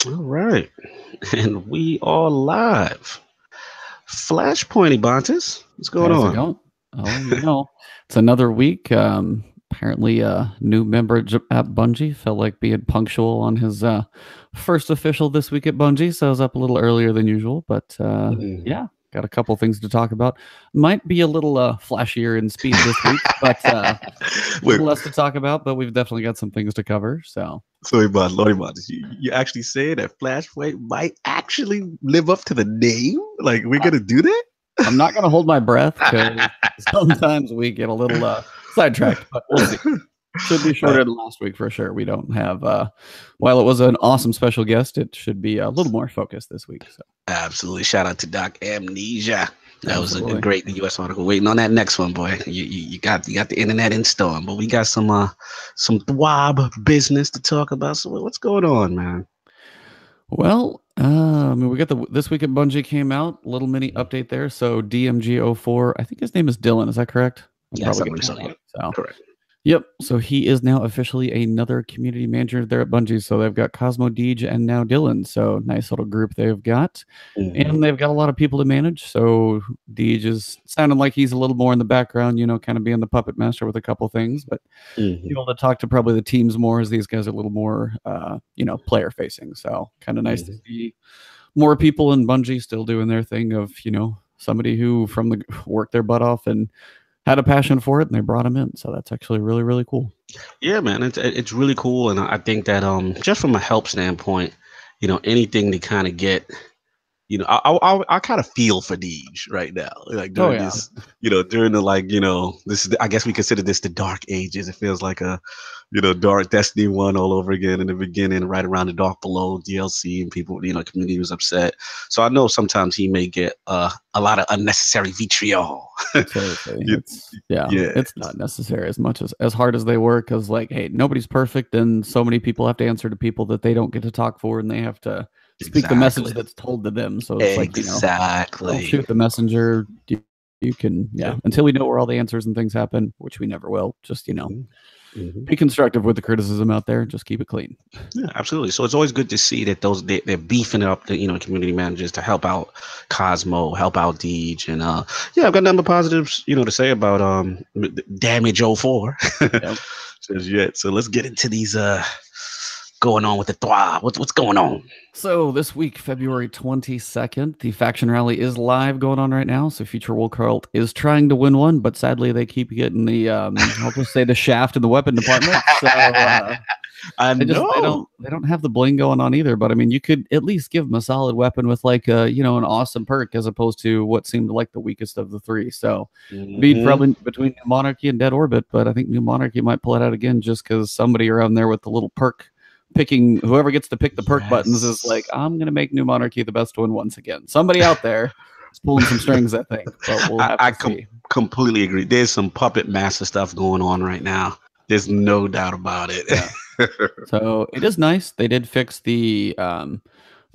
All right. And we are live. Flashpoint, Ebontis. What's going How's it on? going? Oh, it's another week. Apparently, a new member at Bungie felt like being punctual on his first official this week at Bungie, so I was up a little earlier than usual. But Mhm. yeah, got a couple things to talk about. Might be a little flashier in speed this week, but a Wait, little less to talk about. But we've definitely got some things to cover. So so Ebontis, you actually saying that Flashpoint might actually live up to the name? Like, we're uh, going to do that? I'm not going to hold my breath because sometimes we get a little sidetracked, but we'll see. Should be Uh, shorter than last week for sure. We don't have, while it was an awesome special guest, it should be a little more focused this week. So, Absolutely. Shout out to Doc Amnesia. That was a absolutely. great U.S. article. Waiting on that next one, boy. You got the internet in storm, but we got some TWAB business to talk about. So what's going on, man? Well, I mean, we got this week at Bungie came out, little mini update there. So DMG04, I think his name is Dylan. Is that correct? I'm Yes, probably I getting believe that so. wrong. Yeah, So, correct. yep. So he is now officially another community manager there at Bungie. So they've got Cosmo Deej and now Dylan. So nice little group they've got. Hmm. And they've got a lot of people to manage. So Deej is sounding like he's a little more in the background, kind of being the puppet master with a couple things, but Hmm. able to talk to probably the teams more as these guys are a little more, player facing. So kind of nice to Hmm. see more people in Bungie still doing their thing of, somebody who from the worked their butt off and had a passion for it and they brought him in. So that's actually really, really cool. Yeah, man, it's really cool, and I think that just from a help standpoint, anything to kind of get. I kind of feel for Deej right now, like Oh during yeah. this, during the like, this is, I guess we consider this the dark ages. It feels like a, Dark Destiny 1 all over again in the beginning, right around the Dark Below DLC, and people, community was upset. So I know sometimes he may get a lot of unnecessary vitriol. Seriously, You- yeah, it's not necessary as much as hard as they work. Because like, hey, nobody's perfect, and so many people have to answer to people that they don't get to talk for, and they have to speak the message exactly, that's told to them. So it's like, don't exactly. shoot the messenger. You can, yeah. Yeah. Until we know where all the answers and things happen, which we never will. Just Mhm. Mhm. be constructive with the criticism out there. Just keep it clean. Yeah, absolutely. So it's always good to see that they're beefing up the community managers to help out Cosmo, help out Deej, and yeah, I've got number positives to say about Damage 04 Yep. says yet. So let's get into these going on with the TWAB. What's going on? So this week, February 22nd, the faction rally is live going on right now. So Future Will Cult is trying to win one, but sadly they keep getting the I'll just say the shaft in the weapon department. So I they know. don't have the bling going on either. But I mean, you could at least give them a solid weapon with like an awesome perk as opposed to what seemed like the weakest of the three. So be Hmm. probably between New Monarchy and Dead Orbit, but I think New Monarchy might pull it out again just because somebody around there with the little perk picking, whoever gets to pick the perk buttons is like, Yes. I'm gonna make New Monarchy the best one once again. Somebody out there is pulling some strings, I think, but we'll have I to see. completely agree. There's some puppet master stuff going on right now. There's no doubt about it. Yeah. So it is nice. They did fix the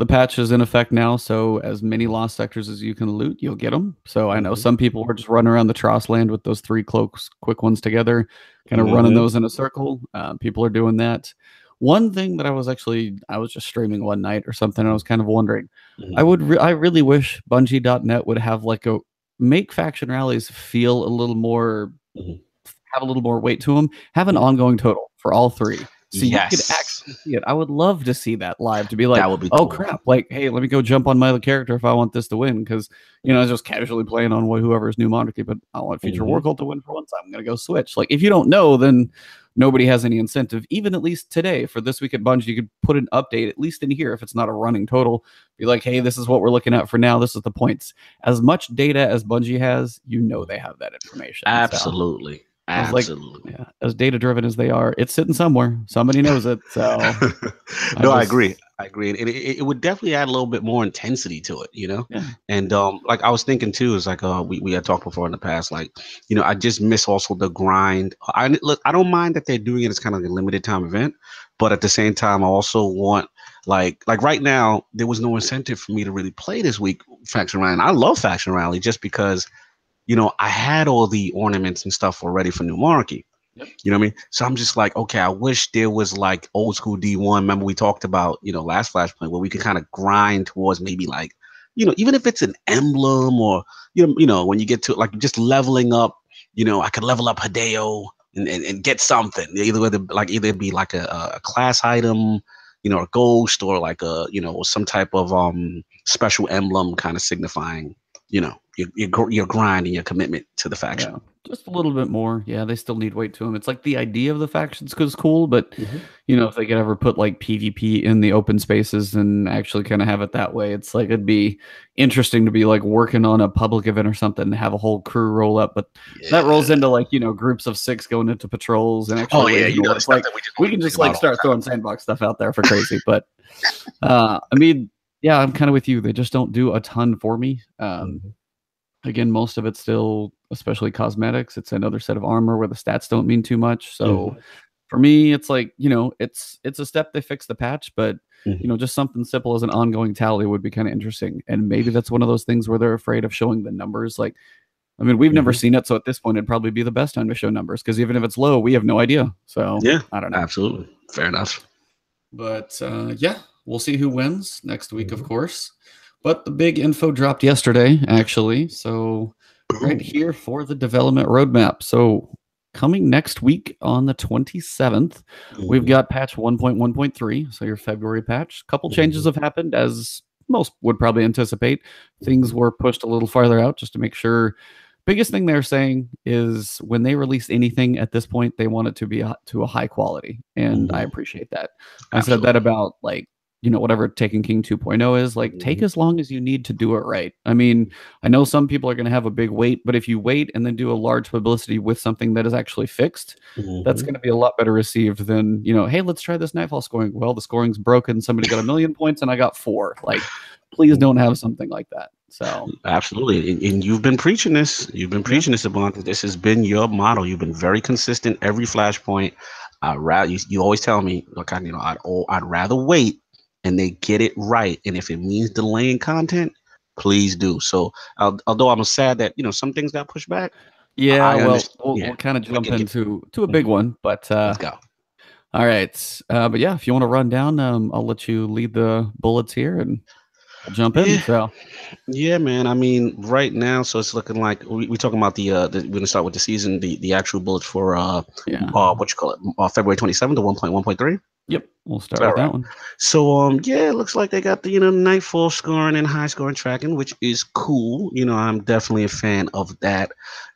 patch is in effect now, so as many lost sectors as you can loot, you'll get them. So I know Hmm. some people were just running around the Tross land with those three cloaks, quick ones together, kind of running Hmm. those in a circle. People are doing that. One thing that I was just streaming one night or something, and I was kind of wondering, Hmm. I really wish Bungie.net would have like a make faction rallies feel a little more Hmm. have a little more weight to them, have an ongoing total for all three. So you could Yes, actually see it. I would love to see that live to be like, that would be oh cool. crap, like, hey, let me go jump on my other character if I want this to win. Because, just casually playing on whoever's new monarchy, but I want Future War Hmm. Cult to win for once. I'm going to go switch. Like, if you don't know, then nobody has any incentive. Even at least today for this week at Bungie, you could put an update, at least in here, if it's not a running total, be like, hey, this is what we're looking at for now. This is the points. As much data as Bungie has, they have that information. So. Absolutely, I was like, absolutely. yeah, as data driven as they are, it's sitting somewhere. Somebody knows it. So I No, I agree. just, I agree, and it would definitely add a little bit more intensity to it. yeah, And like I was thinking too, is like we had talked before in the past, like I just miss also the grind. Look, I don't mind that they're doing it as kind of a limited time event, but at the same time, I also want like right now there was no incentive for me to really play this week Faction Rally. And I love Faction Rally just because I had all the ornaments and stuff already for New Monarchy. Yep. You know what I mean? So I'm just like, okay, I wish there was like old school D1. Remember we talked about, last Flashpoint where we could kind of grind towards maybe like, even if it's an emblem or, when you get to like just leveling up, I could level up Hideo and get something. Either it'd be like a class item, a ghost or like or some type of special emblem kind of signifying, your grind and your commitment to the faction. Yeah, just a little bit more. Yeah, they still need weight to them. It's like the idea of the factions is cool, but if they could ever put like PvP in the open spaces and actually kind of have it that way, it's like it'd be interesting to be like working on a public event or something and have a whole crew roll up. But that rolls into like groups of 6 going into patrols and actually it's like we can just like start throwing sandbox stuff out there for crazy. But I mean, yeah, I'm kind of with you. They just don't do a ton for me. Again, most of it's still, especially cosmetics. It's another set of armor where the stats don't mean too much. So for me, it's like, it's a step they fix the patch, but just something simple as an ongoing tally would be kind of interesting. And maybe that's one of those things where they're afraid of showing the numbers. Like, I mean, we've never seen it, so at this point, it'd probably be the best time to show numbers because even if it's low, we have no idea. So yeah, I don't know. Absolutely, fair enough. But yeah, we'll see who wins next week, of course. But the big info dropped yesterday, actually. So right here for the development roadmap. So coming next week on the 27th, we've got patch 1.1.3. So your February patch. A couple changes have happened, as most would probably anticipate. Things were pushed a little farther out just to make sure. Biggest thing they're saying is when they release anything at this point, they want it to be to a high quality. And I appreciate that. Absolutely. I said that about like, whatever Taken King 2.0 is, like, take as long as you need to do it right. I mean, I know some people are going to have a big wait, but if you wait and then do a large publicity with something that is actually fixed, that's going to be a lot better received than, hey, let's try this NightFall scoring. Well, the scoring's broken. Somebody got 1 million points and I got 4. Like, please don't have something like that. So absolutely. And you've been preaching this. You've been preaching this, Ebontis. This has been your model. You've been very consistent every Flashpoint. You always tell me, look, I'd rather wait and they get it right. And if it means delaying content, please do. So although I'm sad that, some things got pushed back. Yeah, we'll kind of jump into a big one, but let's go. All right. But yeah, if you want to run down, I'll let you lead the bullets here and I'll jump in. So yeah, man. I mean, right now, so it's looking like we're talking about we're gonna start with the season, the actual bullets for what you call it, February 27th to 1.1.3. Yep, we'll start with that one. So it looks like they got the NightFall scoring and high scoring tracking, which is cool. I'm definitely a fan of that.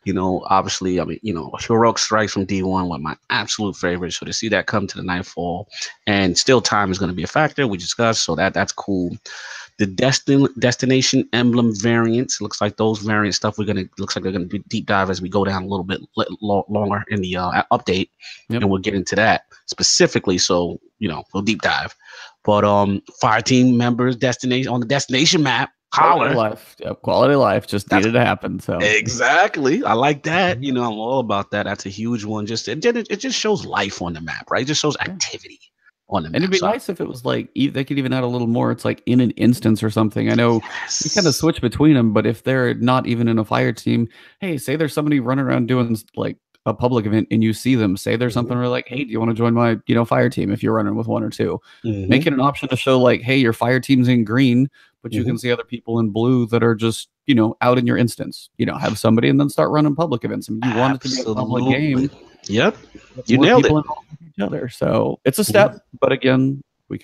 Obviously, I mean, Heroic Strikes from D1 one of my absolute favorites. So to see that come to the NightFall, and still time is going to be a factor we discussed. So that's cool. The destination emblem variants, looks like those variant stuff looks like they're gonna be deep dive as we go down a little bit longer in the update, and we'll get into that specifically. So we'll deep dive. But fire team members on the destination map. Quality life. Yep, quality life just needed to happen. So exactly, I like that. I'm all about that. That's a huge one. It just shows life on the map, right? It just shows activity. And it'd be nice if it was like they could even add a little more. It's like in an instance or something. I know you kind of switch between them, but if they're not even in a fire team, hey, say there's somebody running around doing like a public event and you see them, say there's something where like, hey, do you want to join my fire team if you're running with 1 or 2? Make it an option to show like, hey, your fire team's in green, but you can see other people in blue that are just out in your instance. Have somebody and then start running public events. I mean, you want it to be a public game. Yep, you nailed it. Each other, so it's a step, but again, we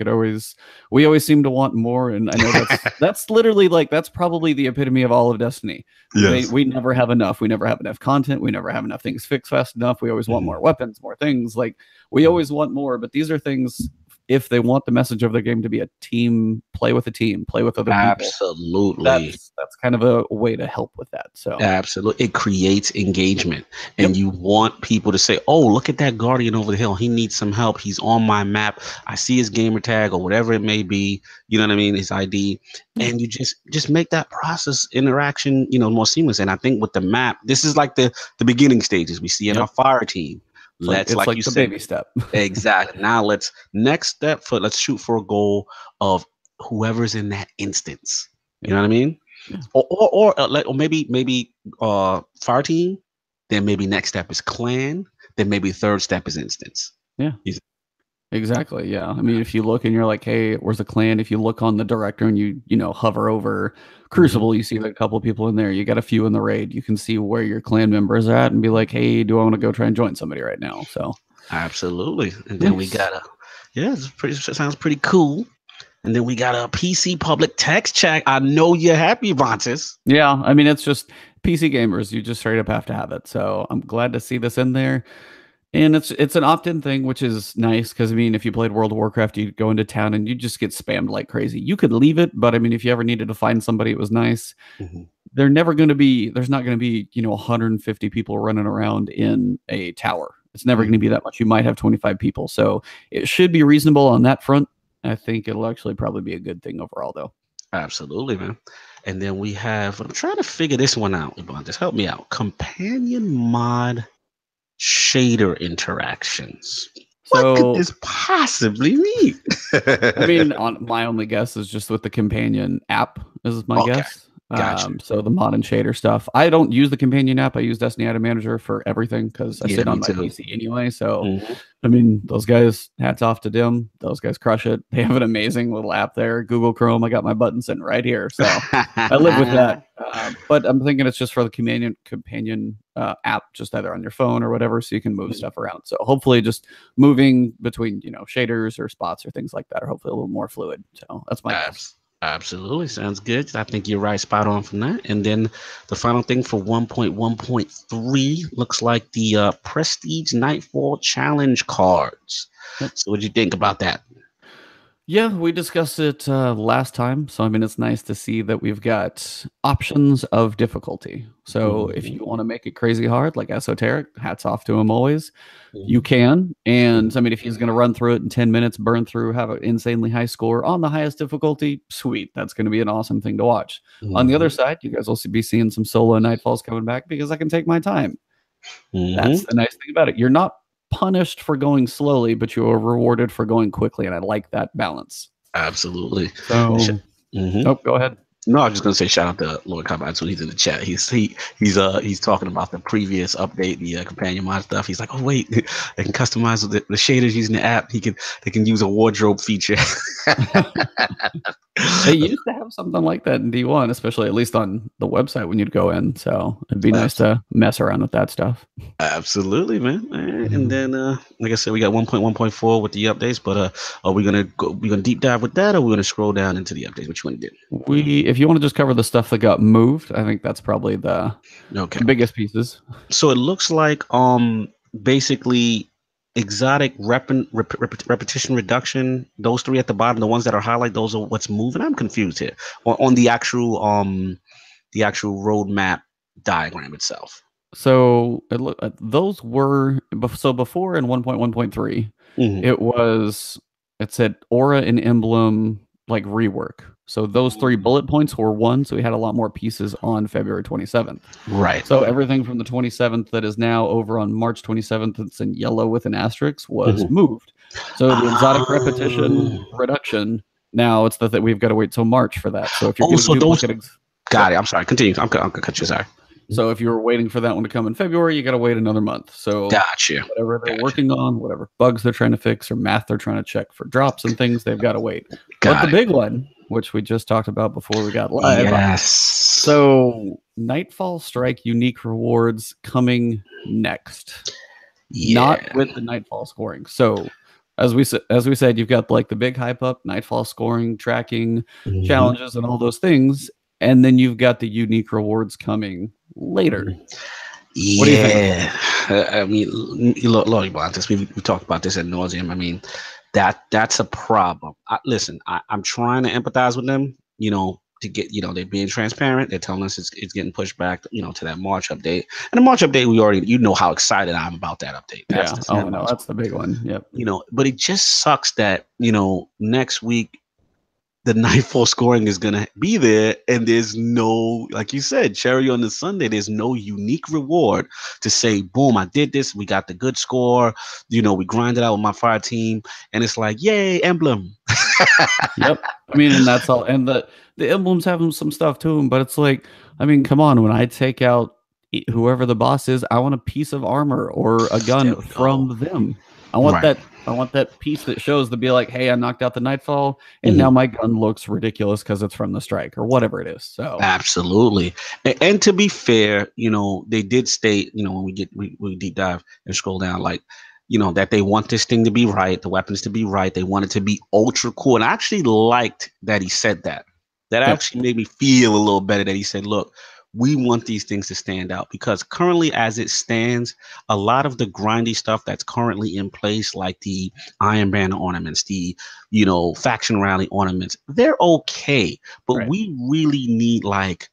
always seem to want more, and I know that's literally like that's probably the epitome of all of Destiny. Yes. We never have enough. We never have enough content. We never have enough things fixed fast enough. We always want more weapons, more things. Like we always want more, but these are things. If they want the message of their game to be a team, play with a team, play with other people. Absolutely. That's kind of a way to help with that. So absolutely. It creates engagement. And you want people to say, oh, look at that Guardian over the hill. He needs some help. He's on my map. I see his gamer tag or whatever it may be. You know what I mean? His ID. And you just make that process interaction, more seamless. And I think with the map, this is like the beginning stages we see in our fire team. It's like you said, baby step. Exactly. Now let's shoot for a goal of whoever's in that instance. You know what I mean? Yeah. Or maybe fire team. Then maybe next step is clan. then maybe third step is instance. Yeah. Exactly. Yeah. I mean, if you look and you're like, hey, where's the clan? If you look on the director and you hover over Crucible, you see a couple of people in there. You got a few in the raid. You can see where your clan members are at and be like, hey, do I want to go try and join somebody right now? So absolutely. And then we got it sounds pretty cool. And then we got a PC public text chat. I know you're happy, Ebontis. Yeah. I mean, it's just PC gamers. You just straight up have to have it. So I'm glad to see this in there. And it's an opt-in thing, which is nice because I mean, if you played World of Warcraft, you go into town and you just get spammed like crazy. You could leave it, but I mean, if you ever needed to find somebody, it was nice. There's not going to be 150 people running around in a tower. It's never going to be that much. You might have 25 people, so it should be reasonable on that front. I think it'll actually probably be a good thing overall, though. Absolutely, man. And then we have. I'm trying to figure this one out. Just help me out. Companion mod shader interactions. So, what could this possibly mean? I mean, my only guess is just with the companion app is my guess. Gotcha. So the mod and shader stuff. I don't use the companion app. I use Destiny Item Manager for everything because I sit on my PC anyway. So, I mean, those guys, hats off to them. Those guys crush it. They have an amazing little app there. Google Chrome. I got my button sitting right here. So I live with that. But I'm thinking it's just for the companion app, just either on your phone or whatever, so you can move stuff around. So hopefully just moving between, shaders or spots or things like that are hopefully a little more fluid. So that's my guess. Absolutely. Sounds good. I think you're right. Spot on from that. And then the final thing for 1.1.3 looks like the Prestige Nightfall Challenge cards. So what do you think about that? Yeah, we discussed it last time. So, I mean, it's nice to see that we've got options of difficulty. So if you want to make it crazy hard, like Esoteric, hats off to him always, you can. And I mean, if he's going to run through it in 10 minutes, burn through, have an insanely high score on the highest difficulty, sweet. That's going to be an awesome thing to watch. On the other side, you guys will be seeing some solo Nightfalls coming back because I can take my time. That's the nice thing about it. You're not punished for going slowly, but you are rewarded for going quickly, and I like that balance. Absolutely. So, go ahead. No, I was just gonna say shout out to Lord Cobb. When he's in the chat, he's talking about the previous update, the companion mod stuff. He's like, oh wait, they can customize the shaders using the app. They can use a wardrobe feature. They used to have something like that in D1, especially at least on the website when you'd go in. So it'd be nice to mess around with that stuff. Absolutely, man. And then, like I said, we got 1.1.4 with the updates. But are we gonna deep dive with that, or we're gonna scroll down into the updates? What you want to do? If you want to just cover the stuff that got moved, I think that's probably the biggest pieces. So it looks like basically exotic repetition reduction, those three at the bottom, the ones that are highlighted, those are what's moving. I'm confused here on the actual roadmap diagram itself. So those were before in 1.1.3 it said aura and emblem like rework. So those 3 bullet points were one. So we had a lot more pieces on February 27th. Right. So everything from the 27th that is now over on March 27th, that's in yellow with an asterisk, was moved. So the exotic repetition reduction, now it's that we've got to wait till March for that. So if you're got it. I'm sorry. Continue. I'm gonna cut you. Sorry. So if you were waiting for that one to come in February, you got to wait another month. So gotcha. Whatever they're working on, whatever bugs they're trying to fix or math they're trying to check for drops and things, they've got to wait. But the big one, which we just talked about before we got live. Yes. So Nightfall Strike unique rewards coming next. Not with the Nightfall scoring. So as we said, you've got like the big hype up, Nightfall scoring, tracking, challenges, and all those things. And then you've got the unique rewards coming later. What do you think? I mean, Lord Ebontis, we talked about this ad nauseum. I mean, that's a problem. Listen, I'm trying to empathize with them, to get, they're being transparent. They're telling us it's getting pushed back, to that March update. And the March update, we already, how excited I am about that update. That's the big one. Yep. But it just sucks that, next week, the Nightfall scoring is going to be there, and there's no, like you said, cherry on the sundae, there's no unique reward to say, boom, I did this, we got the good score, we grinded out with my fire team, and it's like, yay, emblem. Yep. I mean, and that's all. And the emblems have some stuff to them, but it's like, I mean, come on, when I take out whoever the boss is, I want a piece of armor or a gun from them. I want Right. that piece that shows to be like, hey, I knocked out the Nightfall, and now my gun looks ridiculous because it's from the Strike or whatever it is. So Absolutely. And to be fair, you know, they did state, you know, when we deep dive and scroll down, like, you know, that they want this thing to be right, the weapons to be right. They want it to be ultra cool. And I actually liked that he said that. That actually made me feel a little better that he said, look, we want these things to stand out, because currently, as it stands, a lot of the grindy stuff that's currently in place, like the Iron Banner ornaments, the, you know, faction rally ornaments, they're okay. But we really need like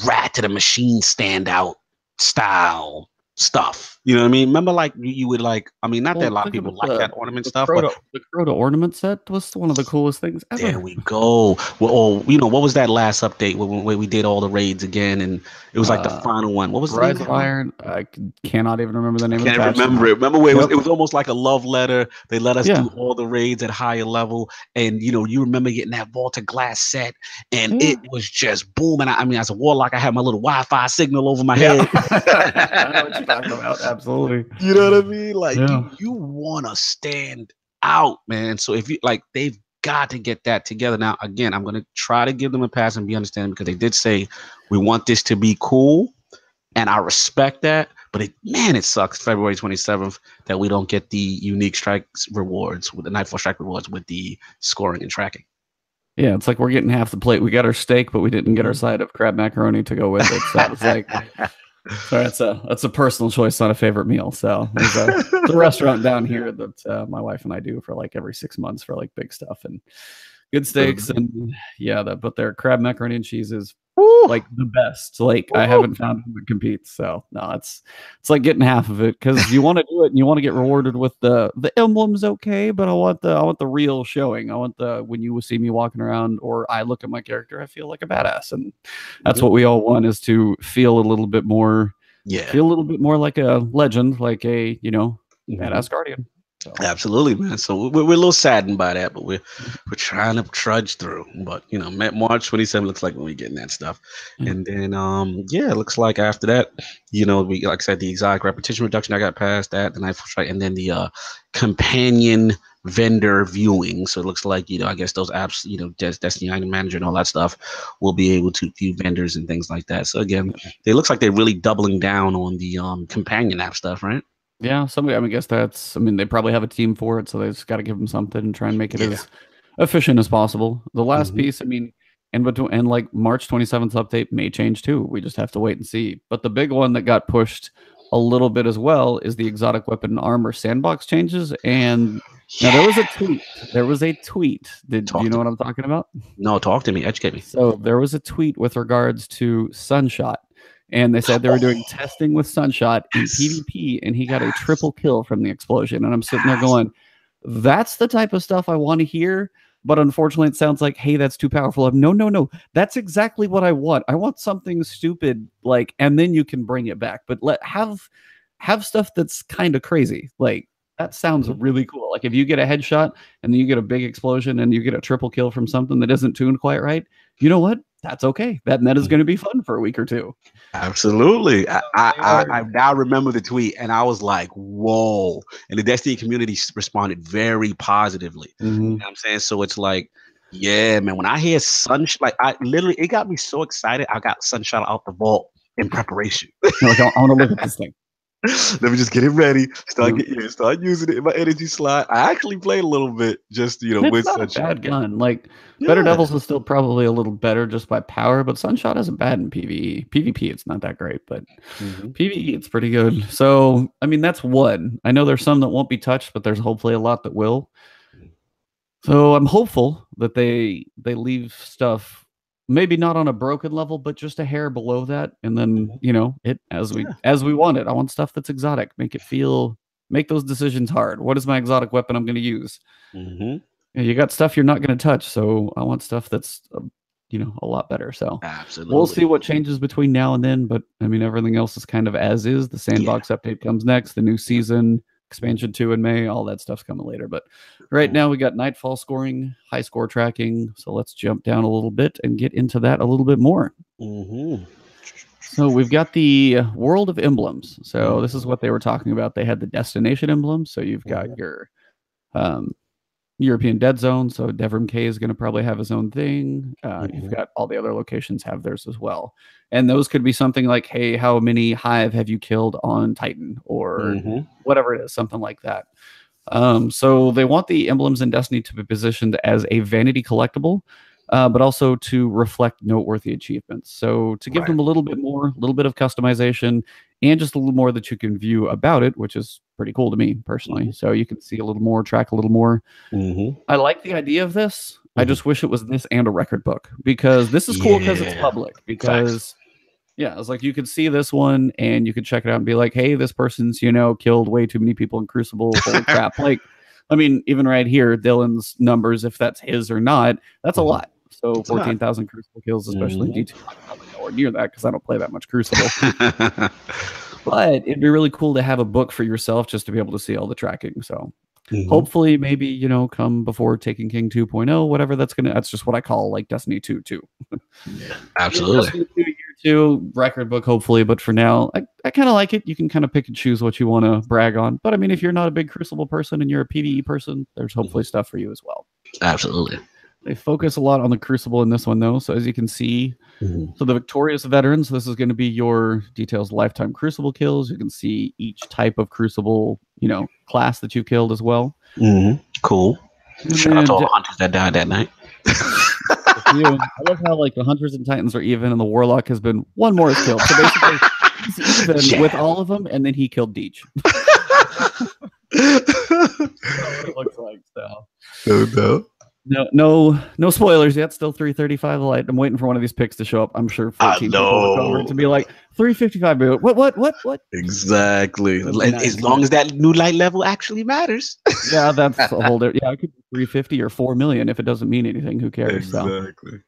Rat to the Machine standout style stuff. You know what I mean? Remember, like you would like. I mean, not that a lot of people like that ornament stuff, but the Crota ornament set was one of the coolest things ever. There we go. Well, or, you know, what was that last update where we did all the raids again, and it was like the final one? What was the Rise of Iron? I cannot even remember the name. I can't remember it. Remember where it was almost like a love letter. They let us do all the raids at higher level, and you know, you remember getting that Vault of Glass set, and it was just booming. I mean, as a warlock, I had my little Wi-Fi signal over my head. I know what you're talking about. Absolutely. You know what I mean? Like you want to stand out, man. So if you like, they've got to get that together. Now, again, I'm going to try to give them a pass and be understanding, because they did say we want this to be cool, and I respect that. But it sucks February 27th that we don't get the unique strikes rewards with the Nightfall strike rewards with the scoring and tracking. Yeah, it's like we're getting half the plate. We got our steak, but we didn't get our side of crab macaroni to go with it. So it's like, sorry, that's a personal choice, not a favorite meal. So there's a restaurant down here that my wife and I do for like every 6 months for like big stuff and good steaks. And but their crab macaroni and cheese is like the best. Like I haven't found one that competes. So no, it's like getting half of it, because you want to do it and you want to get rewarded with the emblems, okay, but I want the real showing. I want the, when you see me walking around or I look at my character, I feel like a badass, and that's what we all want, is to feel a little bit more like a legend, like a, you know, badass guardian. So. Absolutely, man. So we're a little saddened by that, but we're trying to trudge through. But you know, March 27 looks like when we getting that stuff, and then it looks like after that, you know, we, like I said, the exotic repetition reduction, I got past that, the Nightfall strike, and then the companion vendor viewing. So it looks like, you know, I guess those apps, you know, Destiny Item Manager and all that stuff, will be able to view vendors and things like that. So again, it looks like they're really doubling down on the companion app stuff, right? Yeah, I guess they probably have a team for it, so they just got to give them something and try and make it as efficient as possible. The last piece, I mean, and like March 27th update may change too. We just have to wait and see. But the big one that got pushed a little bit as well is the exotic weapon and armor sandbox changes. And now there was a tweet. Do you know what I'm talking about? No, talk to me. Educate me. So there was a tweet with regards to Sunshot. And they said they were doing testing with Sunshot in PvP, and he got a triple kill from the explosion. And I'm sitting there going, that's the type of stuff I want to hear. But unfortunately, it sounds like, hey, that's too powerful. No. That's exactly what I want. I want something stupid, like, and then you can bring it back. But have stuff that's kind of crazy. Like, that sounds really cool. Like, if you get a headshot and then you get a big explosion and you get a triple kill from something that isn't tuned quite right, you know what? That's okay. That meta is going to be fun for a week or two. Absolutely. I now remember the tweet, and I was like, whoa. And the Destiny community responded very positively. You know what I'm saying? So it's like, yeah, man, when I hear Sunshot, like, it got me so excited. I got Sunshot out the vault in preparation. Like, I want to look at this thing. Let me just get it ready. Start using it in my energy slot. I actually played a little bit, just, you know, it's with not Sunshot. A bad gun. Like, Better Devils is still probably a little better just by power, but Sunshot isn't bad in PvE. PvP, it's not that great, but PvE, it's pretty good. So, I mean, that's one. I know there's some that won't be touched, but there's hopefully a lot that will. So I'm hopeful that they leave stuff maybe not on a broken level, but just a hair below that, and then, you know, it as we want it. I want stuff that's exotic. Make those decisions hard. What is my exotic weapon I'm going to use? You got stuff you're not going to touch, so I want stuff that's you know, a lot better. So absolutely, we'll see what changes between now and then. But I mean, everything else is kind of as is. The sandbox update comes next. The new season. Expansion 2 in May, all that stuff's coming later. But right now we got Nightfall scoring, high score tracking. So let's jump down a little bit and get into that a little bit more. So we've got the world of emblems. So this is what they were talking about. They had the destination emblems. So you've got your European Dead Zone. So Devrim K is going to probably have his own thing. You've got all the other locations have theirs as well. And those could be something like, hey, how many Hive have you killed on Titan or whatever it is, something like that. So they want the emblems in Destiny to be positioned as a vanity collectible, but also to reflect noteworthy achievements. So to give them a little bit more, a little bit of customization, and just a little more that you can view about it, which is pretty cool to me personally. So you can see a little more, track a little more. I like the idea of this. I just wish it was this and a record book, because this is cool because it's public. Because yeah, it's like you could see this one and you could check it out and be like, hey, this person's, you know, killed way too many people in Crucible. Holy crap. Like, I mean, even right here, Dylan's numbers, if that's his or not, that's a lot. So 14,000 Crucible kills, especially in D2. I'm probably nowhere near that because I don't play that much Crucible. But it'd be really cool to have a book for yourself just to be able to see all the tracking. So hopefully, maybe, you know, come before Taken King 2.0, whatever that's going to, that's just what I call like Destiny 2 too. Absolutely. Destiny 2 year 2 record book, hopefully. But for now, I kind of like it. You can kind of pick and choose what you want to brag on. But I mean, if you're not a big Crucible person and you're a PvE person, there's hopefully stuff for you as well. Absolutely. They focus a lot on the Crucible in this one, though. So as you can see, so the Victorious Veterans, this is going to be your details lifetime Crucible kills. You can see each type of Crucible, you know, class that you killed as well. Cool. Shout out to all the hunters that died that night. I love how like the Hunters and Titans are even, and the Warlock has been one more killed. So basically, he's even with all of them, and then he killed Deech. That's what it looks like. So. No spoilers yet. Still 335 light. I'm waiting for one of these picks to show up. I'm sure 14 people will cover it to be like 355. What? Exactly. As long as that new light level actually matters. Yeah, that's a whole different. Yeah, it could be 350 or 4 million. If it doesn't mean anything, who cares? Exactly.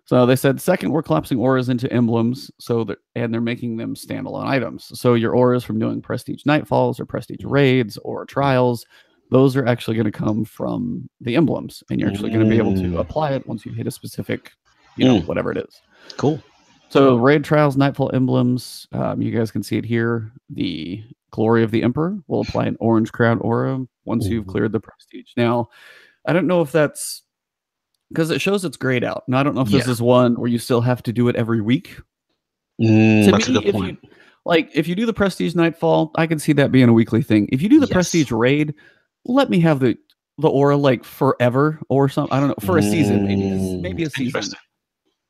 So they said, second, we're collapsing auras into emblems, and they're making them standalone items. So your auras from doing prestige nightfalls or prestige raids or trials, those are actually going to come from the emblems, and you're actually going to be able to apply it once you hit a specific, you know, whatever it is. Cool. So raid trials, nightfall emblems, you guys can see it here. The Glory of the Emperor will apply an orange crown aura once you've cleared the prestige. Now, I don't know if that's because it shows it's grayed out. Now, I don't know if this is one where you still have to do it every week. That's a good point. If you do the prestige nightfall, I can see that being a weekly thing. If you do the prestige raid, let me have the aura like forever or something. I don't know, for a season, maybe a season.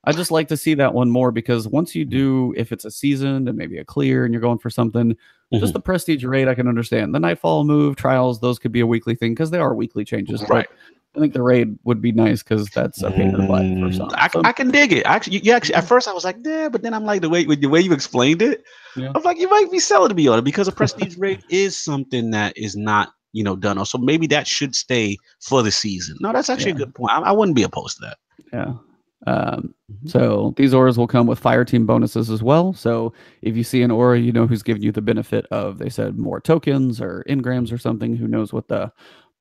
I just like to see that one more, because once you do, if it's a season and maybe a clear and you're going for something, just the prestige raid, I can understand. The nightfall move, trials, those could be a weekly thing because they are weekly changes. Right. I think the raid would be nice because that's a pain in the butt for some. I can dig it. Actually, at first I was like, yeah, but then I'm like, the way you explained it, I'm like, you might be selling me on it, because a prestige raid is something that is not, you know, done. So maybe that should stay for the season. No, that's actually a good point. I wouldn't be opposed to that. Yeah. So these auras will come with fire team bonuses as well. So if you see an aura, you know who's giving you the benefit of, they said, more tokens or engrams or something. Who knows what the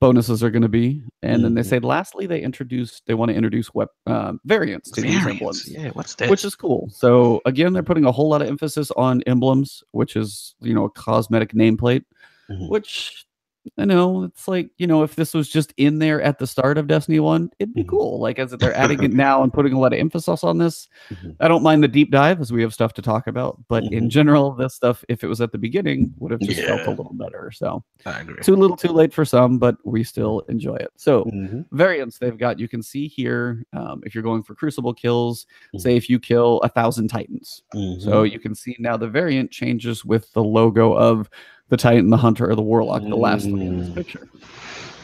bonuses are going to be. And then they said, lastly, they want to introduce variants to these emblems. Yeah, what's that? Which is cool. So again, they're putting a whole lot of emphasis on emblems, which is, you know, a cosmetic nameplate, which, I know, it's like, you know, if this was just in there at the start of Destiny 1, it'd be cool. Like, as they're adding it now and putting a lot of emphasis on this, I don't mind the deep dive, as we have stuff to talk about. But in general, this stuff, if it was at the beginning, would have just felt a little better. So I agree. Too little, too late for some, but we still enjoy it. So variants they've got, you can see here, if you're going for Crucible kills, say if you kill 1,000 Titans. So you can see now the variant changes with the logo of the Titan, the Hunter, or the Warlock, the last three in this picture.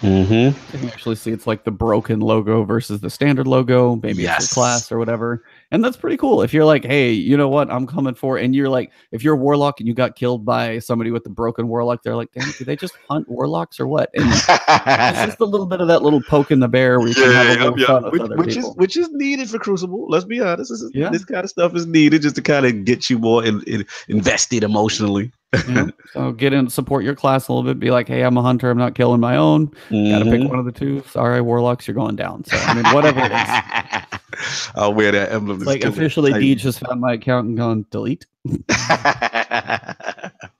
You can actually see it's like the broken logo versus the standard logo. Maybe it's your class or whatever. And that's pretty cool. If you're like, hey, you know what, I'm coming for, and you're like, if you're a Warlock and you got killed by somebody with the broken Warlock, they're like, damn, do they just hunt Warlocks or what? And it's just a little bit of that little poke in the bear where you can have a little fun with other people. Which is needed for Crucible. Let's be honest. This kind of stuff is needed just to kind of get you more invested emotionally. So get in, support your class a little bit. Be like, hey, I'm a hunter. I'm not killing my own. Got to pick one of the two. Sorry, Warlocks, you're going down. So I mean, whatever it is. I'll wear that emblem. It's like officially, D just found my account and gone delete.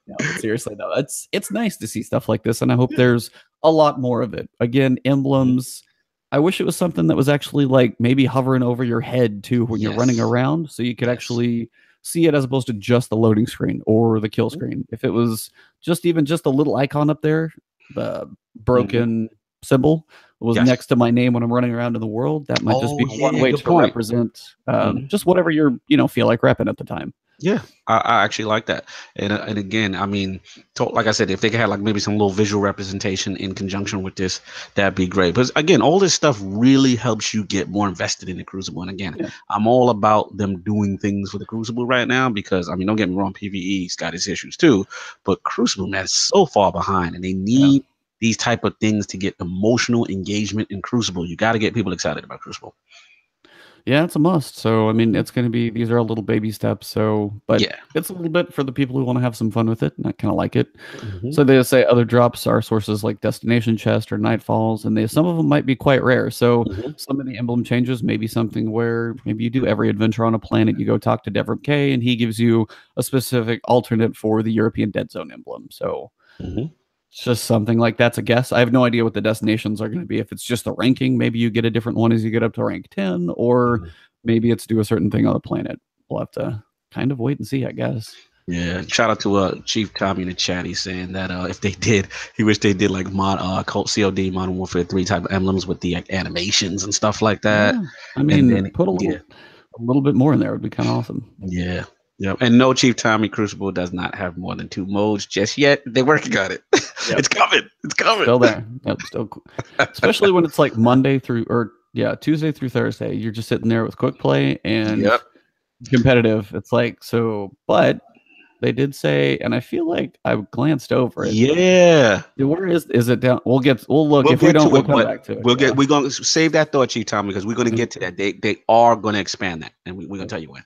No, but seriously, no, it's nice to see stuff like this, and I hope there's a lot more of it. Again, emblems. I wish it was something that was actually like maybe hovering over your head too when you're running around, so you could actually see it as opposed to just the loading screen or the kill screen. If it was just even just a little icon up there, the broken symbol was next to my name when I'm running around in the world, that might just be one way to represent just whatever you're feel like repping at the time. Yeah, I actually like that. And again, I mean, like I said, if they could have like maybe some little visual representation in conjunction with this, that'd be great. But again, all this stuff really helps you get more invested in the Crucible. And again, I'm all about them doing things for the Crucible right now because, I mean, don't get me wrong, PvE's got its issues too, but Crucible, man, is so far behind, and they need these type of things to get emotional engagement in Crucible. You got to get people excited about Crucible. Yeah, it's a must. So, I mean, it's going to be, these are all little baby steps. So, but it's a little bit for the people who want to have some fun with it. And I kind of like it. So they say other drops are sources like Destination Chest or Nightfalls, and some of them might be quite rare. So some of the emblem changes may be something where maybe you do every adventure on a planet, you go talk to Devrim K, and he gives you a specific alternate for the European Dead Zone emblem. So it's just something like that's a guess. I have no idea what the destinations are going to be. If it's just the ranking, maybe you get a different one as you get up to rank 10, or maybe it's do a certain thing on the planet. We'll have to kind of wait and see, I guess. Yeah, shout out to Chief Tommy in the chat. He's saying that if they did, he wish they did like Cult COD Modern Warfare 3 type of emblems with the like, animations and stuff like that. Yeah. I mean, put a little bit more in there would be kind of awesome. Yeah. Yeah, and no, Chief Tommy, Crucible does not have more than 2 modes just yet. They're working on it. It's coming. It's coming. Still there. Yep, still cool. Especially when it's like Tuesday through Thursday. You're just sitting there with quick play and competitive. It's like but they did say, and I feel like I glanced over it. Yeah. Where is it down? We'll look. If we don't, we'll come back to it. We're gonna save that thought, Chief Tommy, because we're gonna get to that. They are gonna expand that, and we're gonna tell you when.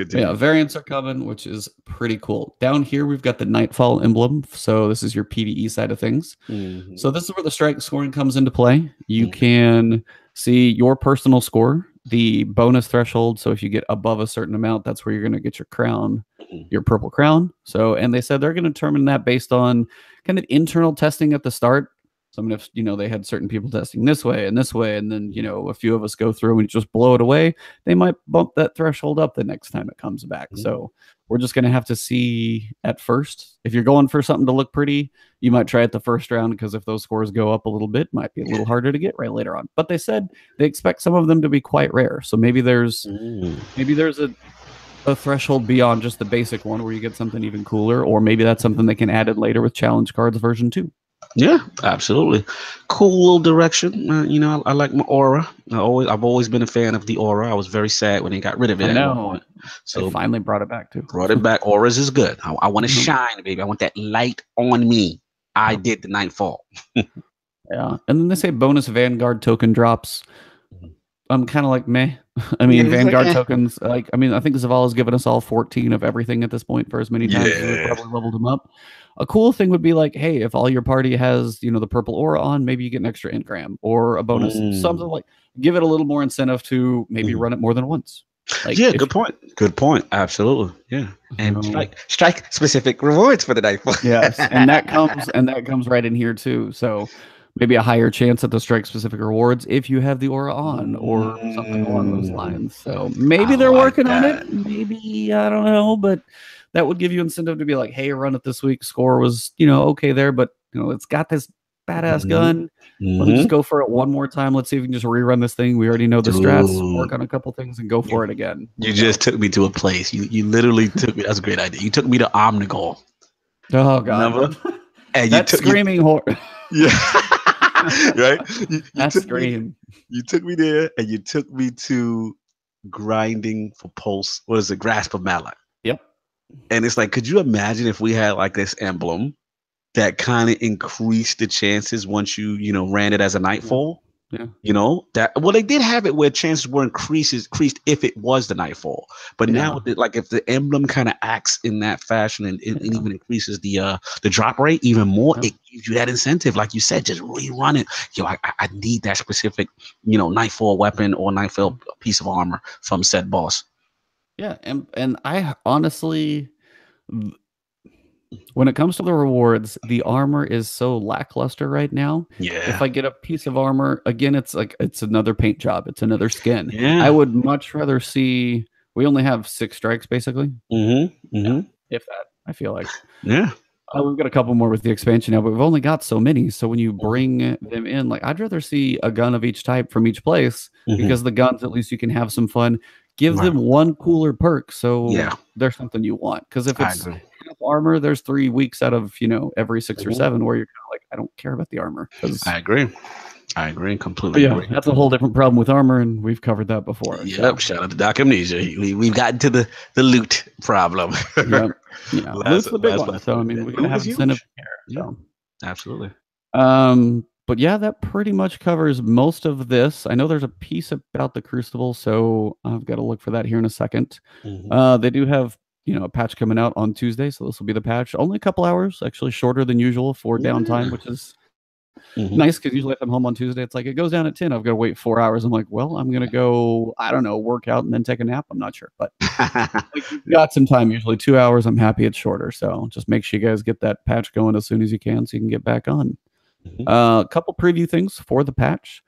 So variants are coming, which is pretty cool. Down here, we've got the Nightfall emblem. So this is your PvE side of things. So this is where the strike scoring comes into play. You can see your personal score, the bonus threshold. So if you get above a certain amount, that's where you're going to get your crown, your purple crown. So, and they said they're going to determine that based on kind of internal testing at the start. So, I mean, if, they had certain people testing this way, and then, a few of us go through and just blow it away, they might bump that threshold up the next time it comes back. So we're just going to have to see at first. If you're going for something to look pretty, you might try it the first round, because if those scores go up a little bit, might be a little harder to get right later on. But they said they expect some of them to be quite rare. So maybe there's a threshold beyond just the basic one where you get something even cooler, or maybe that's something they can add in later with challenge cards version 2. Yeah, absolutely. Cool direction. I like my aura. I've always been a fan of the aura. I was very sad when they got rid of it. I know. So they finally brought it back too. Brought it back. Auras is good. I want to shine, baby. I want that light on me. I did the Nightfall. Yeah, and then they say bonus Vanguard token drops. I'm kind of like meh. I mean, Vanguard tokens. I think Zavala's given us all 14 of everything at this point for as many times as we've probably leveled them up. A cool thing would be like, hey, if all your party has, the purple aura on, maybe you get an extra engram or a bonus, something like, give it a little more incentive to maybe run it more than once. Good point. Good point. Absolutely. Yeah. And strike specific rewards for the Nightfall. Yes. And that comes right in here too. So maybe a higher chance at the strike specific rewards if you have the aura on or something along those lines. So maybe they're working on it. Maybe, I don't know, but that would give you incentive to be like, hey, run it this week. Score was, okay there, but it's got this badass gun. Let's just go for it one more time. Let's see if we can just rerun this thing. We already know the strats, work on a couple things and go for it again. You just took me to a place. You literally took me. That's a great idea. You took me to Omnigol. Oh, God. Remember? And that screaming horror. Yeah. Right? You took me there, and you took me to grinding for pulse. What is it? Grasp of Malak. Yep. And it's like, could you imagine if we had like this emblem that kind of increased the chances once you ran it as a Nightfall? Yeah. You know that. Well, they did have it where chances were increased if it was the Nightfall, but now like if the emblem kind of acts in that fashion and it even increases the drop rate even more, it gives you that incentive. Like you said, just rerun it. Yo, I need that specific, you know, Nightfall weapon or Nightfall piece of armor from said boss. Yeah, and I honestly, when it comes to the rewards, the armor is so lackluster right now. Yeah. If I get a piece of armor, again, it's like it's another paint job. It's another skin. Yeah. I would much rather see. We only have 6 strikes basically. Yeah, if that, I feel like. Yeah. We've got a couple more with the expansion now, but we've only got so many. So when you bring them in, like I'd rather see a gun of each type from each place because the guns, at least you can have some fun. Give them one cooler perk, so there's something you want. Because if it's half armor, there's 3 weeks out of every 6 or 7 where you're kind of like, I don't care about the armor. I agree completely. Yeah, that's a whole different problem with armor, and we've covered that before. Yep. So. Shout out to Doc Amnesia. We've gotten to the loot problem. Yeah, loot's the big one. So I mean, we gotta have incentive here. So. Absolutely. But yeah, that pretty much covers most of this. I know there's a piece about the Crucible, so I've got to look for that here in a second. They do have a patch coming out on Tuesday, so this will be the patch. Only a couple hours, actually shorter than usual for downtime, which is nice because usually if I'm home on Tuesday, it's like it goes down at 10. I've got to wait 4 hours. I'm like, well, I'm gonna go, I don't know, work out and then take a nap. I'm not sure, but you've got some time. Usually 2 hours. I'm happy it's shorter. So just make sure you guys get that patch going as soon as you can, so you can get back on. A couple preview things for the patch.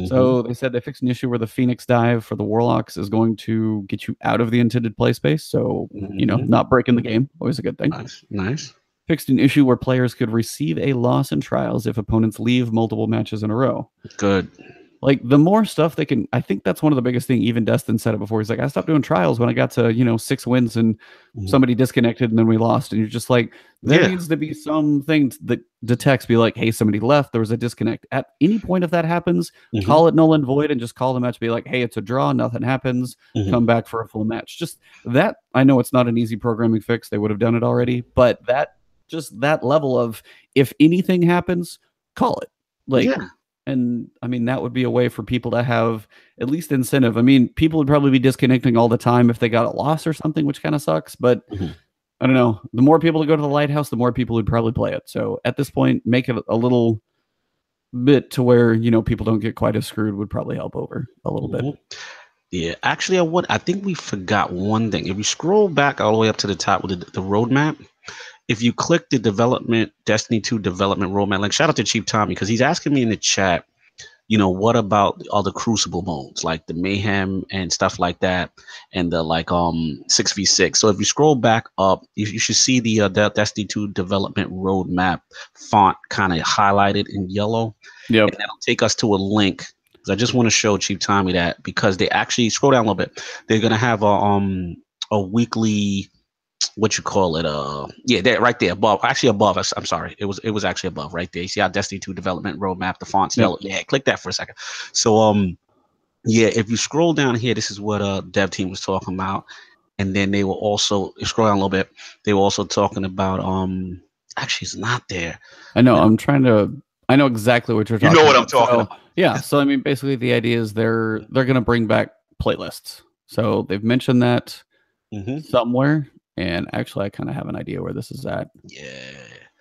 So they said they fixed an issue where the Phoenix dive for the Warlocks is going to get you out of the intended play space. So not breaking the game, always a good thing. Nice. Fixed an issue where players could receive a loss in trials if opponents leave multiple matches in a row. Good. Like the more stuff they can, I think that's one of the biggest thing. Even Destin said it before. He's like, I stopped doing trials when I got to 6 wins and somebody disconnected and then we lost. And you're just like, there needs to be something that detects, be like, hey, somebody left. There was a disconnect. At any point, if that happens, call it null and void and just call the match. Be like, hey, it's a draw. Nothing happens. Come back for a full match. Just that. I know it's not an easy programming fix. They would have done it already, but that level of if anything happens, call it. And I mean, that would be a way for people to have at least incentive. I mean, people would probably be disconnecting all the time if they got a loss or something, which kind of sucks. But I don't know. The more people that go to the Lighthouse, the more people would probably play it. So at this point, make it a little bit to where, people don't get quite as screwed would probably help over a little bit. Yeah, actually, I think we forgot one thing. If you scroll back all the way up to the top with the roadmap, if you click the Destiny 2 development roadmap, like shout out to Chief Tommy, because he's asking me in the chat, what about all the Crucible modes, like the Mayhem and stuff like that, and the 6v6. So if you scroll back up, you should see the Destiny 2 development roadmap font kind of highlighted in yellow. Yep. And that'll take us to a link. I just want to show Chief Tommy that, because they actually scroll down a little bit. They're gonna have a weekly, what you call it, there, right there above, actually above us. I'm sorry, it was actually above right there. You see our Destiny 2 development roadmap, the font's yellow. Yeah, click that for a second. So if you scroll down here, this is what dev team was talking about. And then they were also, scroll down a little bit, they were also talking about actually it's not there. I know, I know exactly what you're talking about. You know what I'm talking about. Yeah, so I mean, basically the idea is they're going to bring back playlists. So they've mentioned that somewhere. And actually, I kind of have an idea where this is at. Yeah.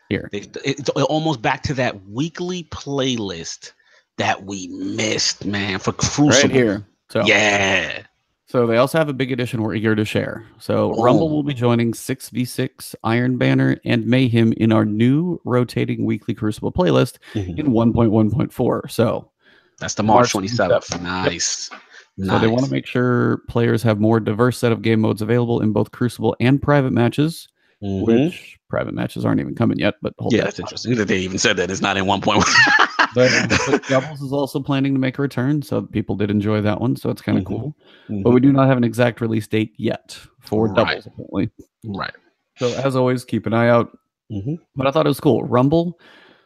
Here. It's almost back to that weekly playlist that we missed, man, for Crucible. Right here. So, yeah. So they also have a big edition we're eager to share. So Rumble will be joining 6v6, Iron Banner, and Mayhem in our new rotating weekly Crucible playlist in 1.1.4. So that's the March 27th. Nice. Yep. So they want to make sure players have more diverse set of game modes available in both Crucible and private matches, which private matches aren't even coming yet. But that's interesting that they even said that it's not in 1.1. but Doubles is also planning to make a return, so people did enjoy that one. So it's kind of cool. But we do not have an exact release date yet for Doubles, apparently. Right. So as always, keep an eye out. But I thought it was cool. Rumble,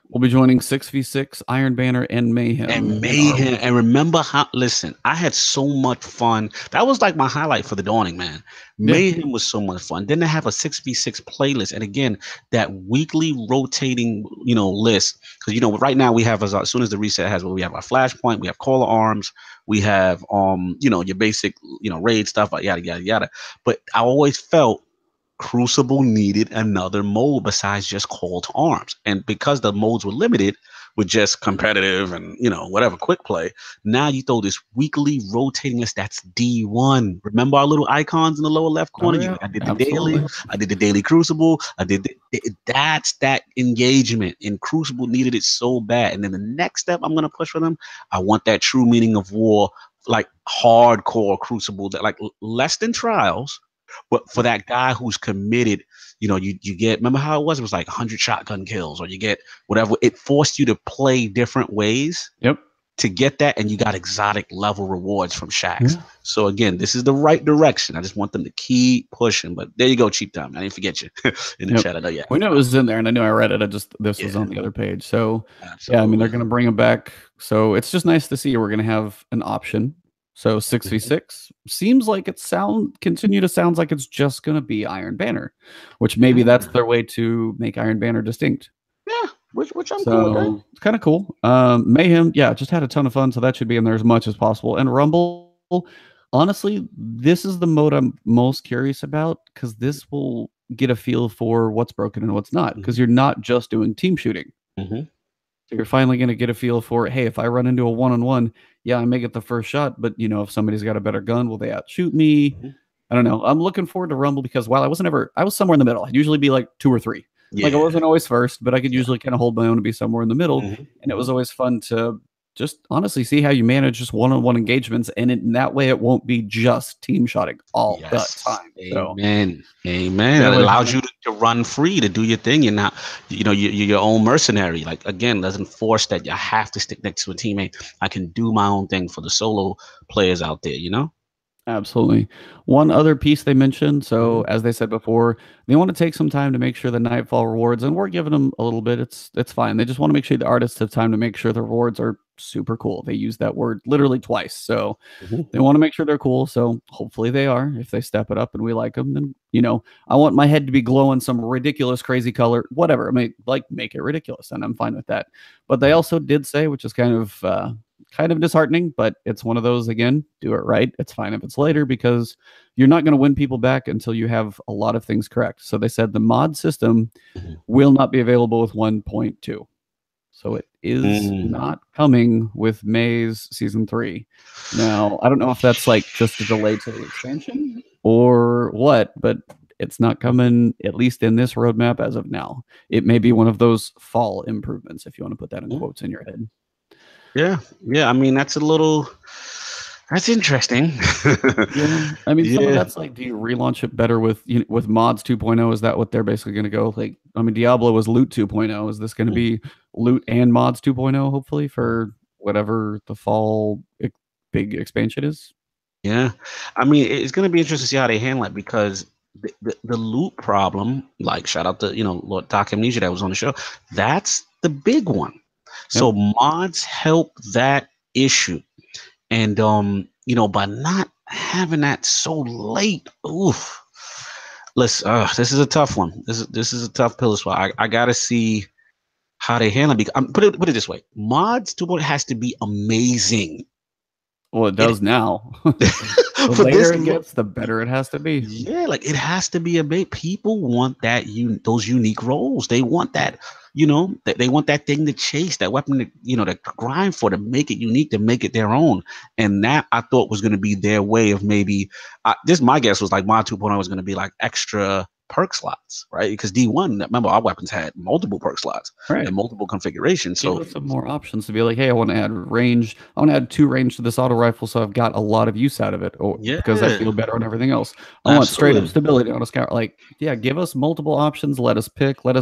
We'll be joining 6v6, Iron Banner, and Mayhem. And remember how, listen, I had so much fun. That was like my highlight for the Dawning, man. Mayhem was so much fun. Then they have a 6v6 playlist. And again, that weekly rotating, list. Because, right now we have, as soon as the reset has, we have our Flashpoint, we have Call of Arms, we have, your basic, raid stuff, yada, yada, yada. But I always felt Crucible needed another mode besides just Call to Arms. And because the modes were limited with just competitive and, whatever, quick play, now you throw this weekly rotating list that's D1. Remember our little icons in the lower left corner? Oh, yeah. I did the daily, I did the daily Crucible, that's that engagement. And Crucible needed it so bad. And then the next step I'm going to push for them, I want that true meaning of war, like hardcore Crucible, that like less than Trials. But for that guy who's committed, you get, remember how it was like 100 shotgun kills, or you get whatever. It forced you to play different ways. Yep. To get that, and you got exotic level rewards from Shacks. Yeah. So again, this is the right direction. I just want them to keep pushing. But there you go, Cheap Time. I didn't forget you in the chat. I know, yeah. We know it was in there, and I knew I read it. This was on the other page. So yeah, I mean, they're going to bring them back. So it's just nice to see we're going to have an option. So 6v6 seems like sounds like it's just going to be Iron Banner, which maybe that's their way to make Iron Banner distinct. Yeah, which I'm cool with that. It's kind of cool. Mayhem, just had a ton of fun, so that should be in there as much as possible. And Rumble, honestly, this is the mode I'm most curious about, because this will get a feel for what's broken and what's not, because you're not just doing team shooting. So you're finally going to get a feel for, hey, if I run into a one-on-one, I may get the first shot, but if somebody's got a better gun, will they outshoot me? I don't know. I'm looking forward to Rumble, because while I was somewhere in the middle. I'd usually be like 2 or 3. Like I wasn't always first, but I could usually kind of hold my own to be somewhere in the middle. And it was always fun to just honestly see how you manage just one-on-one engagements, and in that way it won't be just team shotting all the time. Amen. It allows you to run free, to do your thing. You're not, you're your own mercenary. Like, again, doesn't force that you have to stick next to a teammate. I can do my own thing for the solo players out there, Absolutely. One other piece they mentioned, so as they said before, they want to take some time to make sure the NightFall rewards, and we're giving them a little bit, it's fine. They just want to make sure the artists have time to make sure the rewards are super cool. They use that word literally twice. So they want to make sure they're cool. So hopefully they are. If they step it up and we like them, then, I want my head to be glowing some ridiculous, crazy color, whatever. I mean, make it ridiculous, and I'm fine with that. But they also did say, which is kind of disheartening, but it's one of those, again, do it right. It's fine if it's later, because you're not going to win people back until you have a lot of things correct. So they said the mod system will not be available with 1.2. So it is not coming with May's Season 3. Now, I don't know if that's like just a delay to the expansion or what, but it's not coming, at least in this roadmap as of now. It may be one of those fall improvements, if you want to put that in quotes in your head. Yeah. I mean, that's interesting. I mean, some of that's like, do you relaunch it better with mods 2.0? Is that what they're basically going to go? Like, I mean, Diablo was loot 2.0. Is this going to be loot and mods 2.0, hopefully, for whatever the fall big expansion is? Yeah. I mean, it's going to be interesting to see how they handle it, because the loot problem, like, shout out to, Lord Doc Amnesia that was on the show, that's the big one. So mods help that issue. And, by not having that so late, this is a tough one. This is a tough pill as well. I got to see how they handle it. Put it this way. Mods 2.0 has to be amazing. Well, it does now. The later it gets, the better it has to be. Yeah, like, it has to be amazing. People want those unique roles. They want that, they want that thing to chase, that weapon to grind for, to make it unique, to make it their own. And that, I thought, was going to be their way of maybe, my guess was like Mod 2.0 was going to be like extra perk slots, right? Because D1, remember, our weapons had multiple perk slots and multiple configurations. So some more options to be like, hey, I want to add range. I want to add 2 range to this auto rifle, so I've got a lot of use out of it, because I feel better on everything else. I want straight up stability on a scout. Like, give us multiple options. Let us pick. Let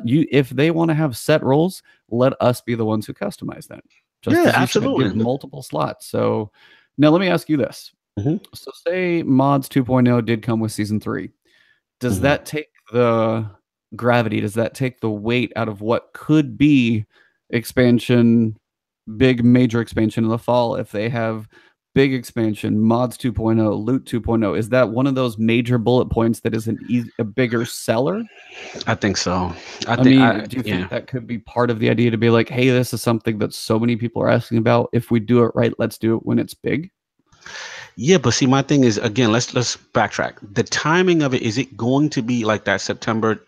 you. If they want to have set roles, let us be the ones who customize that. Absolutely. Give multiple slots. So now let me ask you this. So say mods 2.0 did come with Season 3. Does that take the gravity? Does that take the weight out of what could be expansion, big major expansion in the fall? If they have big expansion, mods 2.0, loot 2.0, is that one of those major bullet points that is a bigger seller? I think so. I mean, do you think that could be part of the idea to be like, hey, this is something that so many people are asking about. If we do it right, let's do it when it's big. Yeah, but see, my thing is, again, let's backtrack. The timing of it, is it going to be like that September,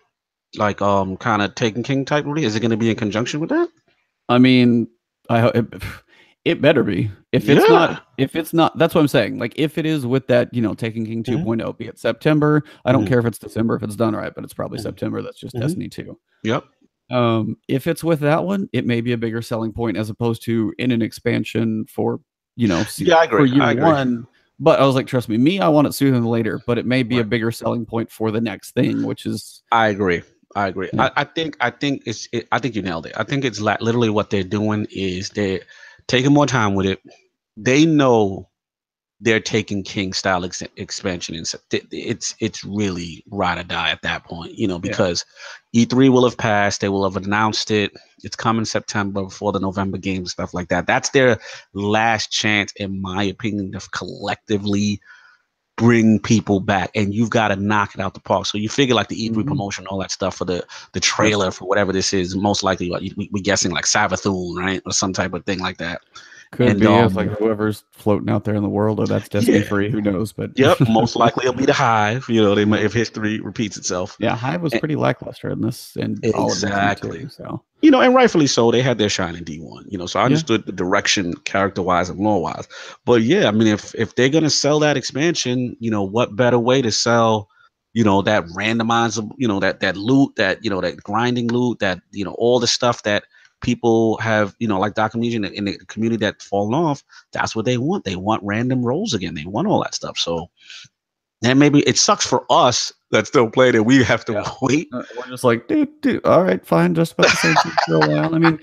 like kind of Taken King type release? Is it going to be in conjunction with that? I mean, it better be. If it's not, that's what I'm saying. Like, if it is with that, Taken King 2.0, be it September, I don't care if it's December, if it's done right, but it's probably September. That's just Destiny 2. Yep. If it's with that one, it may be a bigger selling point as opposed to in an expansion for, I agree. for year one. But I was like, trust me, I want it sooner than later, but it may be a bigger selling point for the next thing, which is. I agree. Yeah. I think you nailed it. I think it's literally what they're doing is they're taking more time with it. They know they're taking King style expansion, and it's really ride or die at that point, because E3 will have passed. They will have announced it. It's coming September before the November games, stuff like that. That's their last chance, in my opinion, to collectively bring people back, and you've got to knock it out the park. So you figure like the E3 promotion, all that stuff for the trailer for whatever this is, most likely we guessing like Savathun, right, or some type of thing like that. Could be it's like whoever's floating out there in the world, or that's Destiny 3, who knows? But most likely it'll be the Hive. They might, if history repeats itself. Yeah, Hive was pretty lackluster in this, and exactly. All of so and rightfully so. They had their shine in D1. So I understood the direction, character wise and lore wise. But I mean, if they're gonna sell that expansion, what better way to sell? That randomizer, that loot, that grinding loot, that all the stuff that people have, like Dr. Legion in the community that fallen off. That's what they want. They want random rolls again. They want all that stuff. So then maybe it sucks for us that still play that we have to wait. We're just like, dude, all right, fine, just about the same thing for a while. I mean,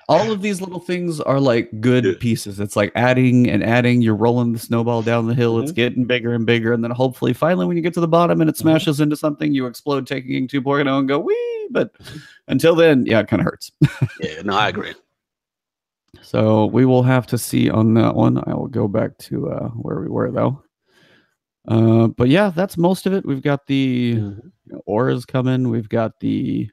all of these little things are like good pieces. It's like adding and adding. You're rolling the snowball down the hill. It's getting bigger and bigger, and then hopefully, finally, when you get to the bottom and it smashes into something, you explode, taking 2.0 and go wee. But until then, it kind of hurts. No, I agree. So we will have to see on that one. I will go back to where we were though. But yeah, that's most of it. We've got the auras coming. We've got the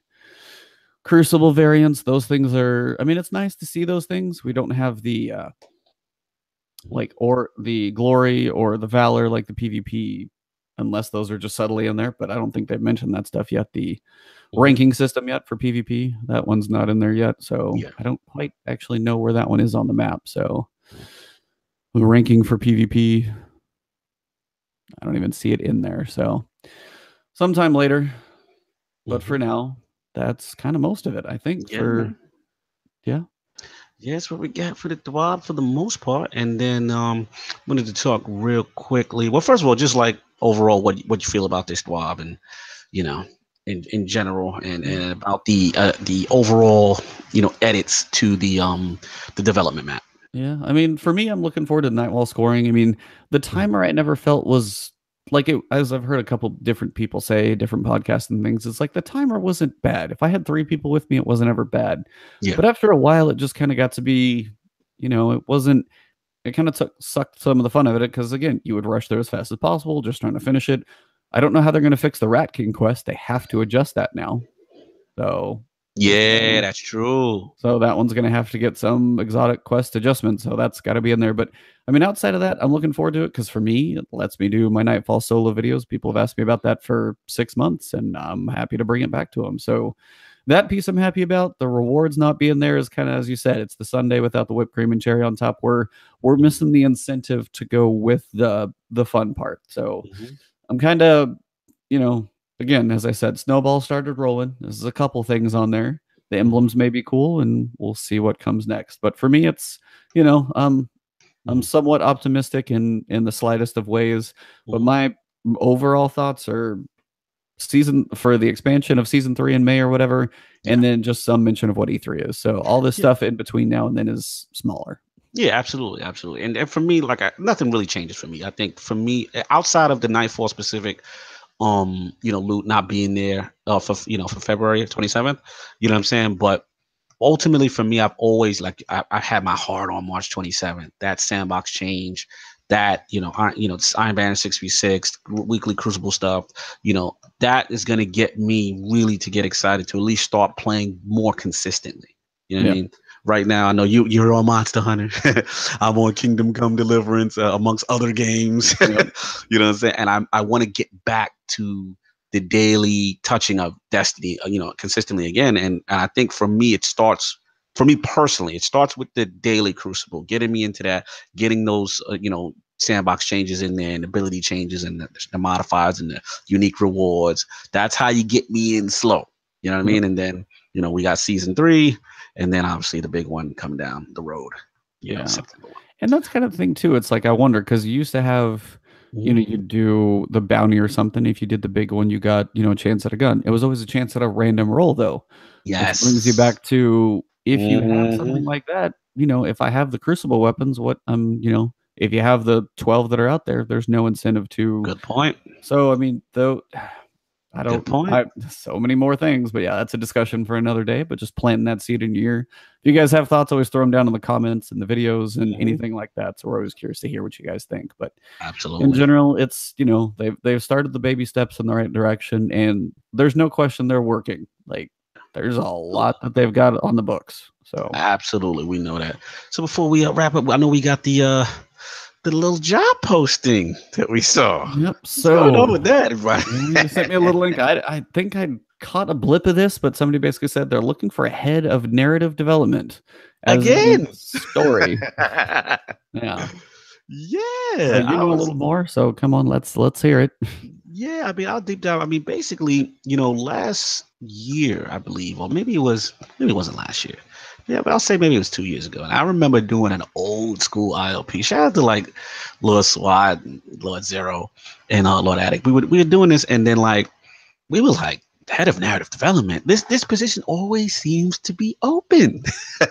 Crucible variants. Those things are, I mean, it's nice to see those things. We don't have the or the glory or the valor, like the PvP, unless those are just subtly in there. But I don't think they've mentioned that stuff yet. The ranking system yet for PvP, that one's not in there yet. So I don't quite actually know where that one is on the map. So the ranking for PvP, I don't even see it in there. So sometime later, but for now, that's kind of most of it, I think. That's what we got for the TWAB for the most part. And then wanted to talk real quickly. Well, first of all, just like overall, what you feel about this TWAB, and in general, and about the overall edits to the development map. Yeah, I mean, for me, I'm looking forward to NightFall scoring. I mean, the timer I never felt was like it, as I've heard a couple different people say, different podcasts and things. It's like the timer wasn't bad. If I had 3 people with me, it wasn't ever bad. Yeah. But after a while, it just kind of got to be, it wasn't. It kind of sucked some of the fun out of it because again, you would rush there as fast as possible, just trying to finish it. I don't know how they're going to fix the Rat King quest. They have to adjust that now. So. Yeah, that's true. So that one's going to have to get some exotic quest adjustment. So that's got to be in there. But I mean, outside of that, I'm looking forward to it because for me, it lets me do my NightFall solo videos. People have asked me about that for 6 months, and I'm happy to bring it back to them. So that piece I'm happy about. The rewards not being there is kind of, as you said, it's the sundae without the whipped cream and cherry on top. We're missing the incentive to go with the fun part. So I'm kind of, again, as I said, snowball started rolling. There's a couple things on there. The emblems may be cool, and we'll see what comes next. But for me, it's, I'm somewhat optimistic in the slightest of ways. But my overall thoughts are for the expansion of season 3 in May or whatever, and then just some mention of what E3 is. So all this stuff in between now and then is smaller. Yeah, absolutely. And for me, nothing really changes for me. I think for me, outside of the NightFall specific loot not being there for for February 27th. You know what I'm saying? But ultimately for me, I've always I had my heart on March 27th. That sandbox change, that Iron Banner 6v6 weekly Crucible stuff. That is gonna get me really to get excited to at least start playing more consistently. You know what I mean? Right now, I know you're on Monster Hunter. I'm on Kingdom Come Deliverance, amongst other games. Yep. You know what I'm saying? And I want to get back to the daily touching of Destiny, consistently again. And I think for me personally, it starts with the daily Crucible, getting me into that, getting those, sandbox changes in there and ability changes and the modifiers and the unique rewards. That's how you get me in slow. You know what I mean? And then, we got season 3. And then obviously the big one coming down the road. September 1. And that's kind of the thing too. It's like, I wonder, because you used to have, you do the bounty or something. If you did the big one, you got, a chance at a gun. It was always a chance at a random roll though. Yes. Which brings you back to, if you have something like that, if I have the Crucible weapons, if you have the 12 that are out there, there's no incentive to. Good point. So, I mean, though, so many more things, but yeah, that's a discussion for another day. But just planting that seed in your ear. If you guys have thoughts, always throw them down in the comments and the videos and anything like that. So we're always curious to hear what you guys think. But absolutely, in general, it's they've started the baby steps in the right direction, and there's no question they're working. Like there's a lot that they've got on the books. So absolutely, we know that. So before we wrap up, I know we got the little job posting that we saw. Yep. So what's going on with that, right? You sent me a little link. I think I caught a blip of this, but somebody basically said they're looking for a head of narrative development again. Story. Yeah. You know a little more, so come on, let's hear it. Yeah, I mean, I'll deep dive. I mean, basically, last year, I believe, or maybe it wasn't last year. Yeah, but I'll say maybe it was 2 years ago. And I remember doing an old school ILP. Shout out to like Lord SWAT, Lord Zero, and Lord Attic. We were doing this, and then we were like, head of narrative development. This position always seems to be open.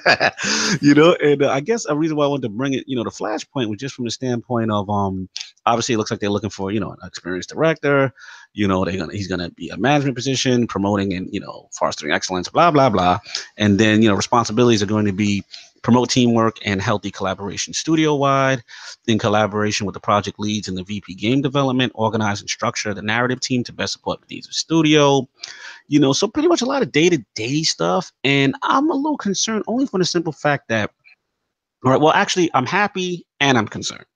And I guess a reason why I wanted to bring it, the Flashpoint was just from the standpoint of obviously it looks like they're looking for an experienced director. He's gonna be a management position, promoting and fostering excellence, blah blah blah. And then responsibilities are going to be promote teamwork and healthy collaboration studio-wide, in collaboration with the project leads and the VP game development, organize and structure the narrative team to best support the needs of studio. So pretty much a lot of day-to-day stuff. And I'm a little concerned only for the simple fact that, all right, well, actually, I'm happy and I'm concerned.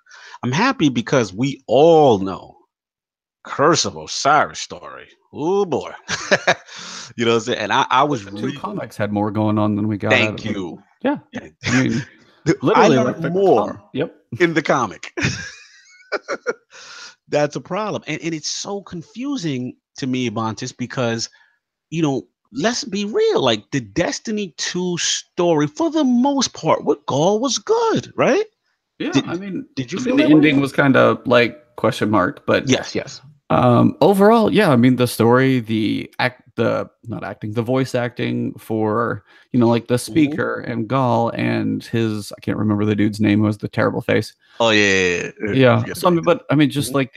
I'm happy because we all know Curse of Osiris story. Oh boy. You know what I'm saying? And I was two comics had more going on than we got. Thank you. Yeah. I mean, literally like more yep. in the comic. That's a problem. And it's so confusing to me, Ebontis, because, let's be real. Like the Destiny 2 story, for the most part, with Gaul was good, right? Yeah. Did you feel the ending was kind of like question mark, but yes. Overall, yeah, I mean the story, the voice acting for like the speaker and Gaul and his, I can't remember the dude's name who has the terrible face. Oh yeah. So, but I mean, just like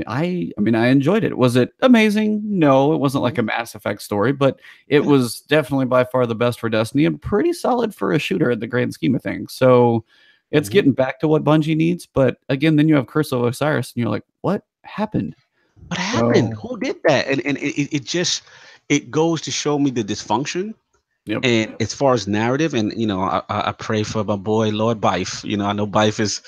I enjoyed it. Was it amazing? No, it wasn't like a Mass Effect story, but it was definitely by far the best for Destiny and pretty solid for a shooter in the grand scheme of things. So it's getting back to what Bungie needs, but again, then you have Curse of Osiris, and you're like, what happened? What happened? Who did that? And it goes to show me the dysfunction. Yep. And as far as narrative, and I pray for my boy Lord Bife. I know Bife is,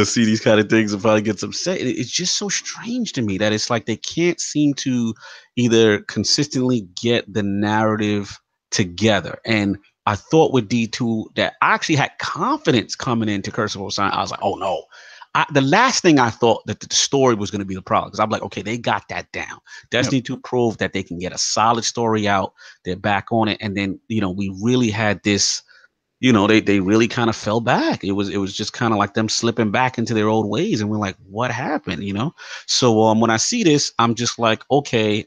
see these kind of things and probably gets upset. It's just so strange to me that it's like they can't seem to either consistently get the narrative together. And I thought with D2 that I actually had confidence coming into Curse of Osiris. I was like, oh no. The last thing I thought that the story was going to be the problem, because I'm like, okay, they got that down. Destiny 2 proved that they can get a solid story out. They're back on it. And then, we really had this, they really kind of fell back. It was just kind of like them slipping back into their old ways. And we're like, what happened? So when I see this, I'm just like, okay,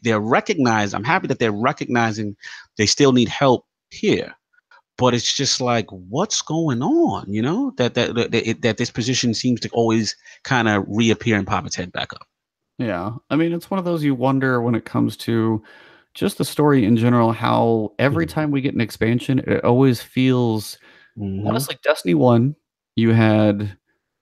they're recognized. I'm happy that they're recognizing they still need help here. But it's just like, what's going on? That this position seems to always kind of reappear and pop its head back up. Yeah. I mean, it's one of those you wonder when it comes to just the story in general, how every time we get an expansion, it always feels Mm-hmm. honestly, Destiny 1, you had,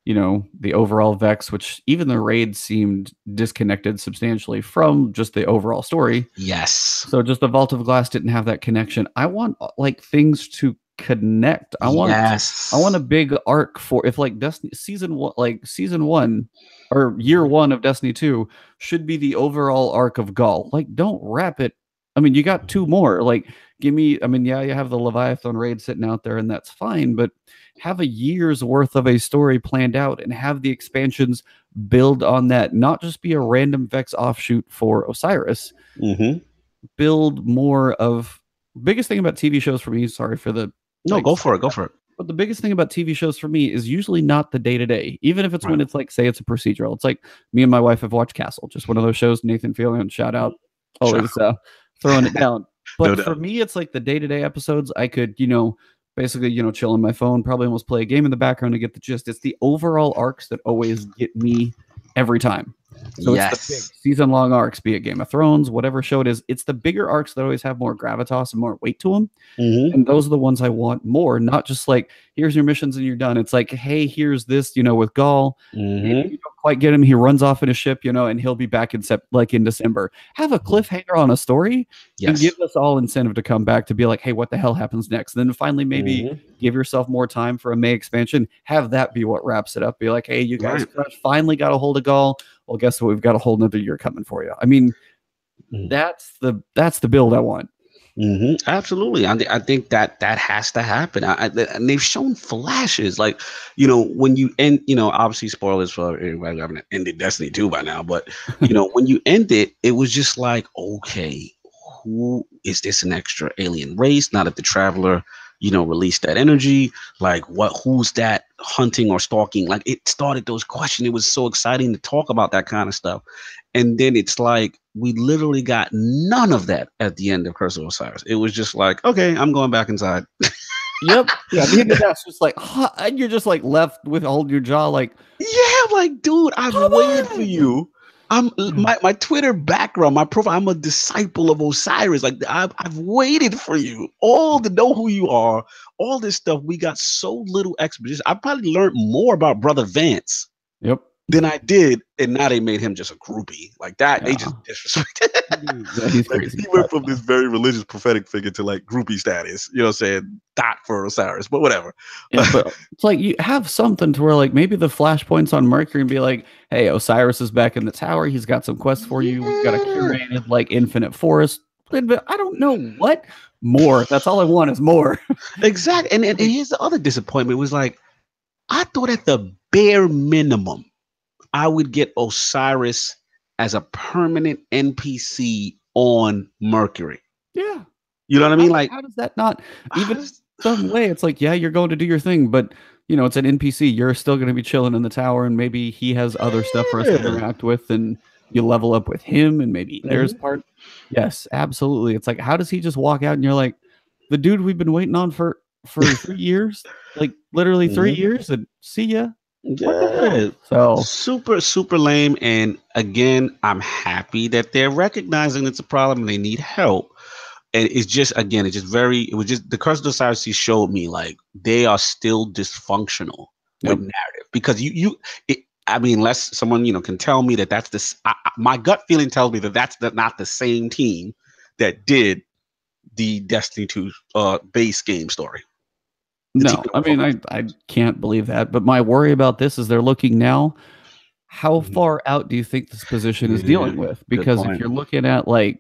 the overall Vex, which even the raid seemed disconnected substantially from just the overall story. Yes. So just the Vault of Glass didn't have that connection. I want like things to connect. I want a Yes. big arc for if like Destiny season one or year one of Destiny 2 should be the overall arc of Gaul. Like, don't wrap it. I mean, you got two more. Like, give me, I mean, yeah, you have the Leviathan raid sitting out there, and that's fine, but have a year's worth of a story planned out and have the expansions build on that, not just be a random Vex offshoot for Osiris. Mm-hmm. Build more of biggest thing about TV shows for me. Sorry for the No, like, go for it. Go for it. but the biggest thing about TV shows for me is usually not the day to day, even if it's Right. when it's like, say, it's a procedural. It's like me and my wife have watched Castle, just one of those shows. Nathan Fillion, shout out, always throwing it down. No But for doubt. me, it's like the day to day episodes. I could, basically, chill on my phone, probably almost play a game in the background to get the gist. It's the overall arcs that always get me every time. So it's the big Yes. season-long arcs, be it Game of Thrones, whatever show it is. It's the bigger arcs that always have more gravitas and more weight to them. Mm-hmm. And those are the ones I want more, not just like, here's your missions and you're done. It's like, hey, here's this, with Gaul. Maybe you don't quite get him. He runs off in a ship, and he'll be back in December. Have a cliffhanger on a story and Yes. give us all incentive to come back to be like, hey, what the hell happens next? And then finally, maybe Mm-hmm. give yourself more time for a May expansion. Have that be what wraps it up. Be like, hey, you guys finally got a hold of Gaul. Well, guess what? We've got a whole nother year coming for you. I mean, that's the build I want. Mm-hmm. Absolutely. I think that has to happen. And they've shown flashes, like, when you end, obviously spoilers for everybody who haven't ended Destiny 2 by now, but when you end it, it was just like, okay, who is this, an extra alien race? Now that the Traveler, released that energy, like who's that hunting or stalking? Like, it started those questions. It was so exciting to talk about that kind of stuff. And then it's like, we literally got none of that at the end of Curse of Osiris. It was just like, okay, I'm going back inside. Yep. Yeah. Me and that's just like, huh, and you're just like left with holding your jaw, like, Yeah, like, dude, I've waited for you. I'm my Twitter background, my profile. I'm a disciple of Osiris. Like, I've waited for you, all to know who you are. All this stuff. We got so little exposition. I probably learned more about Brother Vance. Yep. Than I did, and now they made him just a groupie like that. They just disrespected. He's Like, crazy. he went from this very religious, prophetic figure to like groupie status. You know, what I'm saying, dot for Osiris, but whatever. Yeah, but it's like you have something to where like maybe the flashpoints on Mercury and be like, hey, Osiris is back in the tower. He's got some quests for you. We've got a curated like infinite forest. But I don't know what more. That's all I want is more. Exactly. And here's the other disappointment was like, I thought at the bare minimum, I would get Osiris as a permanent NPC on Mercury. Yeah. You know what I mean? Like, how does that not even some way? It's like, yeah, you're going to do your thing, but it's an NPC. You're still going to be chilling in the tower, and maybe he has other stuff for us to interact with, and you level up with him, and maybe there's part. Yes, absolutely. It's like, how does he just walk out and you're like, the dude we've been waiting on for 3 years, like literally 3 years, and see ya. Yeah, so super lame. And again, I'm happy that they're recognizing it's a problem and they need help. And it's just, again, it was just the Curse of Osiris showed me like they are still dysfunctional with narrative, because I mean, unless someone can tell me that that's this, my gut feeling tells me that that's not the same team that did the Destiny 2 base game story. No, I mean, I can't believe that. But my worry about this is they're looking now. How far out do you think this position is dealing with? Because if you're looking at like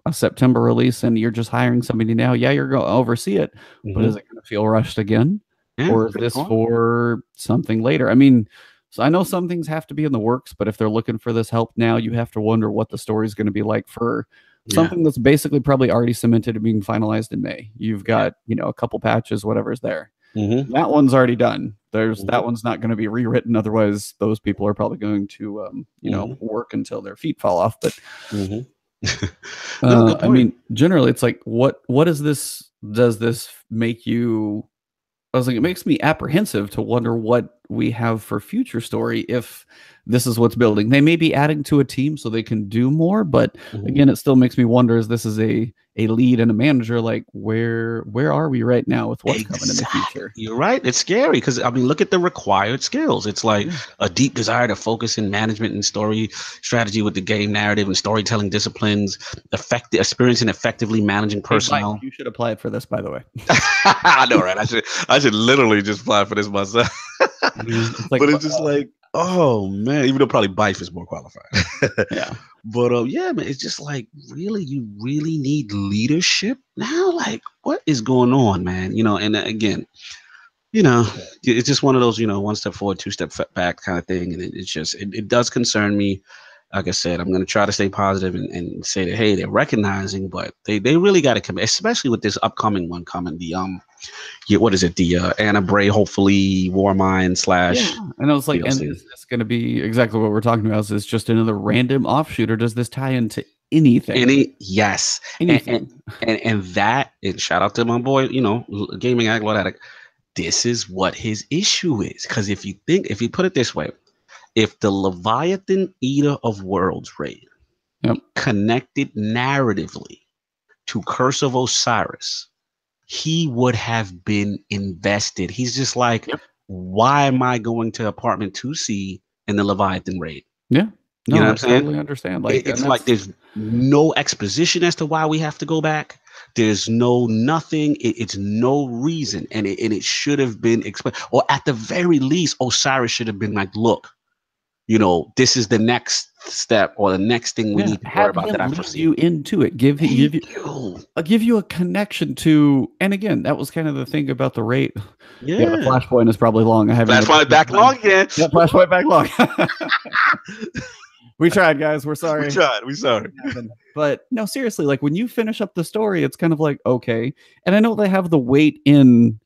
a September release and you're just hiring somebody now, yeah, you're going to oversee it. But is it going to feel rushed again? Or is this for something later? I mean, so I know some things have to be in the works, but if they're looking for this help now, you have to wonder what the story is going to be like for something that's basically probably already cemented and being finalized in May. You've got, a couple patches, whatever's there. That one's already done. That one's not going to be rewritten. Otherwise, those people are probably going to, work until their feet fall off. But I mean, generally, it's like, what is this? Does this make you? I was like, it makes me apprehensive to wonder what we have for future story if this is what's building. They may be adding to a team so they can do more, but again, it still makes me wonder, is this is a lead and a manager, like where are we right now with what's coming in the future? You're right. It's scary because I mean, look at the required skills. It's like a deep desire to focus in management and story strategy with the game narrative and storytelling disciplines, experiencing effectively managing personnel. Mike, you should apply it for this, by the way. I know, right? I should literally just apply for this myself. But it's just like, oh man, even though probably Bife is more qualified. Yeah. But yeah, man, it's just like, really, you really need leadership now? Like, what is going on, man? You know, and again, you know, it's just one of those, you know, one step forward, two step back kind of thing. And it's just, it does concern me. Like I said, I'm going to try to stay positive and say that, hey, they're recognizing, but they really got to commit, especially with this upcoming one coming, the what is it, the Anna Bray, hopefully Warmind / and I was like, DLC. And is this going to be exactly what we're talking about? Is this just another random offshoot, or does this tie into anything? Yes. Anything. And that, and shout out to my boy, you know, Gaming Addict. This is what his issue is. Because if you put it this way, if the Leviathan Eater of Worlds raid connected narratively to Curse of Osiris, he would have been invested. He's just like, why am I going to apartment 2C in the Leviathan raid? Yeah. No, you know what I'm saying? Totally understand. Like, it's like there's no exposition as to why we have to go back. There's no nothing. It's no reason. And it should have been explained. Or at the very least, Osiris should have been like, look, you know, this is the next step or the next thing we need to worry about that I foresee. You into it. Give you a connection to, and again, that was kind of the thing about the rate. Yeah, the flashpoint is probably long. I haven't flashpoint back long again. Yeah, flashpoint back long. We tried, guys. We're sorry. We're sorry. But no, seriously, like when you finish up the story, it's kind of like, okay. And I know they have the wait in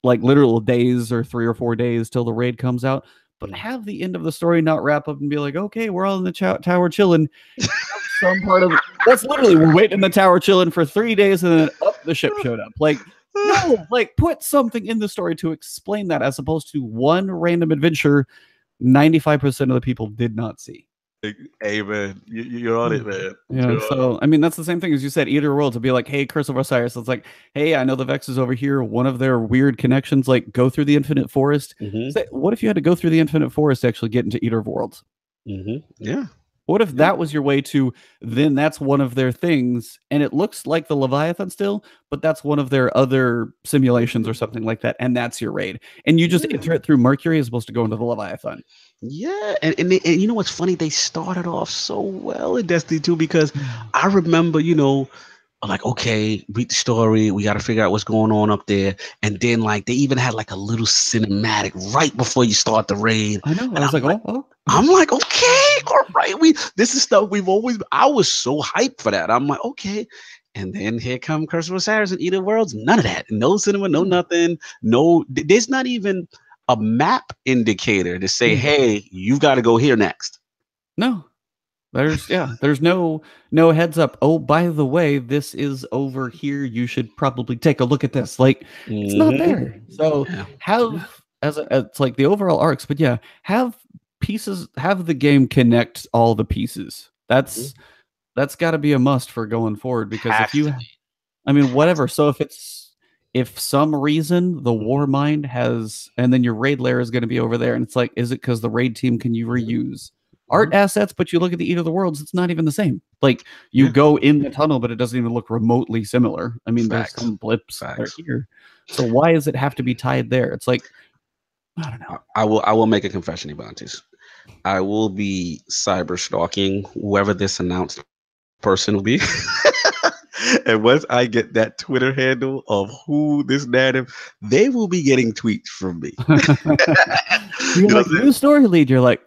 like literal days or 3 or 4 days till the raid comes out. But have the end of the story not wrap up and be like, okay, we're all in the tower chilling. Some part of it. That's literally, we're waiting in the tower chilling for 3 days and then the ship showed up. Like, no, like put something in the story to explain that, as opposed to one random adventure 95% of the people did not see. Hey man, you're on it, man. Yeah, so I mean that's the same thing as you said, Eater World, to be like, hey, Curse of Osiris. It's like, hey, I know the Vex is over here. One of their weird connections, like go through the Infinite Forest. What if you had to go through the Infinite Forest to actually get into Eater Worlds? Yeah. What if that was your way to, then that's one of their things, and it looks like the Leviathan still, but that's one of their other simulations or something like that, and that's your raid. And you just enter it through Mercury as opposed to go into the Leviathan. Yeah, and you know what's funny? They started off so well in Destiny 2 because I remember, you know, like, okay, read the story. We got to figure out what's going on up there. And then, like, they even had like a little cinematic right before you start the raid. I know. And I was like, oh. I'm like, okay, all right. This is stuff we've always. I was so hyped for that. I'm like, okay. And then here come Curse of Osiris and Eater Worlds. None of that. No cinema. No nothing. No. There's not even a map indicator to say, hey, you've got to go here next. No. There's no heads up. Oh, by the way, this is over here. You should probably take a look at this. Like, it's not there. So it's like the overall arcs, but have the game connect all the pieces. That's got to be a must for going forward, because whatever. So if some reason the Warmind has, and then your raid layer is going to be over there, and it's like, is it because the raid team can you reuse art assets, but you look at the Eater of the Worlds, it's not even the same. Like, you go in the tunnel, but it doesn't even look remotely similar. I mean, there's some blips that are here. So why does it have to be tied there? It's like, I don't know. I will make a confession, Ebontis. I will be cyber stalking whoever this announced person will be. And once I get that Twitter handle of who this narrative, they will be getting tweets from me. You're like, new story lead. You're like,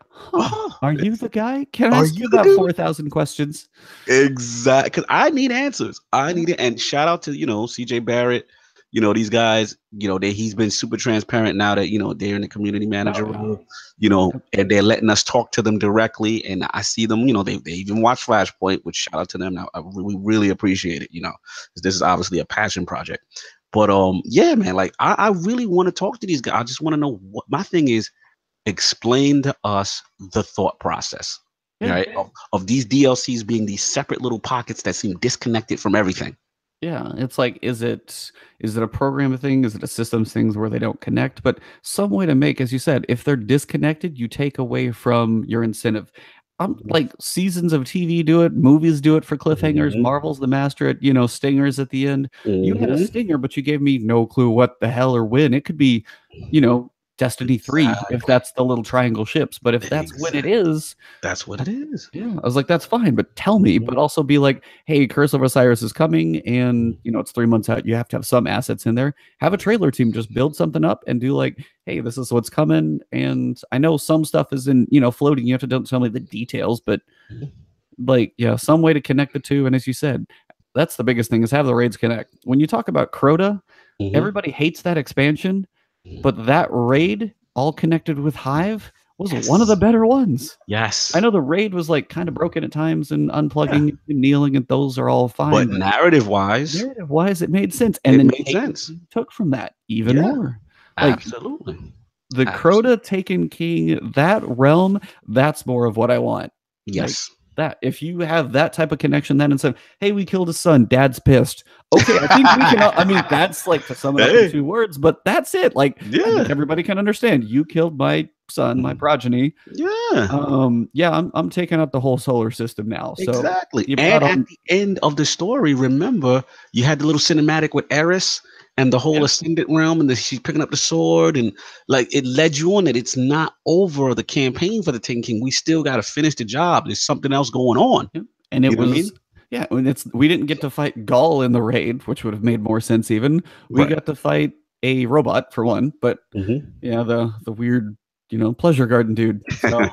are you the guy? Can I ask you about 4,000 questions? Exactly. Because I need answers. I need it. And shout out to, CJ Barrett, these guys, he's been super transparent now that, they're in the community manager role, and they're letting us talk to them directly. And I see them, they even watch Flashpoint, which shout out to them. Now, we really appreciate it, because this is obviously a passion project. But yeah, man, like I really want to talk to these guys. I just want to know what my thing is. Explain to us the thought process, right? Of these DLCs being these separate little pockets that seem disconnected from everything. Yeah, it's like, is it a program thing? Is it a systems things where they don't connect? But some way to make, as you said, if they're disconnected, you take away from your incentive. Like seasons of TV do it, movies do it for cliffhangers. Marvel's the master at, you know, stingers at the end. You had a stinger, but you gave me no clue what the hell or when. It could be, you know, Destiny 3, if that's the little triangle ships. But if that's when it is, that's what it is. Yeah, I was like, that's fine, but tell me. But also be like, hey, Curse of Osiris is coming, and you know it's 3 months out. You have to have some assets in there. Have a trailer team just build something up and do like, hey, this is what's coming. And I know some stuff is in, you know, floating. You have to tell me the details, but like, yeah, some way to connect the two. And as you said, that's the biggest thing, is have the raids connect. When you talk about Crota, everybody hates that expansion. But that raid, all connected with Hive, was one of the better ones. Yes. I know the raid was like kind of broken at times and unplugging and kneeling, and those are all fine. But narrative-wise, it made sense. And then made sense. Took from that even more. Like, absolutely. The Crota Taken King, that realm, that's more of what I want. Yes. Like, that if you have that type of connection, then instead of, hey, we killed his son, dad's pissed. Okay, I think we can. I mean, that's like, to sum it up in 2 words, but that's it. Like, I think everybody can understand. You killed my son, my progeny. Yeah. I'm taking out the whole solar system now. So exactly. And at the end of the story, remember, you had the little cinematic with Eris and the whole ascendant realm, and she's picking up the sword, and like it led you on that it's not over the campaign for the Taken King. We still got to finish the job. There's something else going on. And it was, we didn't get to fight Gaul in the raid, which would have made more sense. Even we got to fight a robot for one, but the weird, you know, pleasure garden dude. So,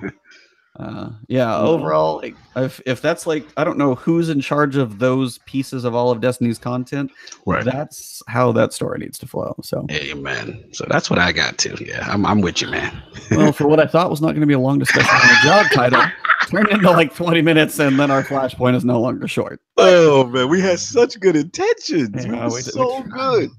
overall, like, if that's like, I don't know who's in charge of those pieces of all of Destiny's content. That's how that story needs to flow. So, amen. So that's what I got too. Yeah, I'm with you, man. Well, for what I thought was not going to be a long discussion on the job title, turned into like 20 minutes, and then our flashpoint is no longer short. Oh man, we had such good intentions. Yeah, we so good.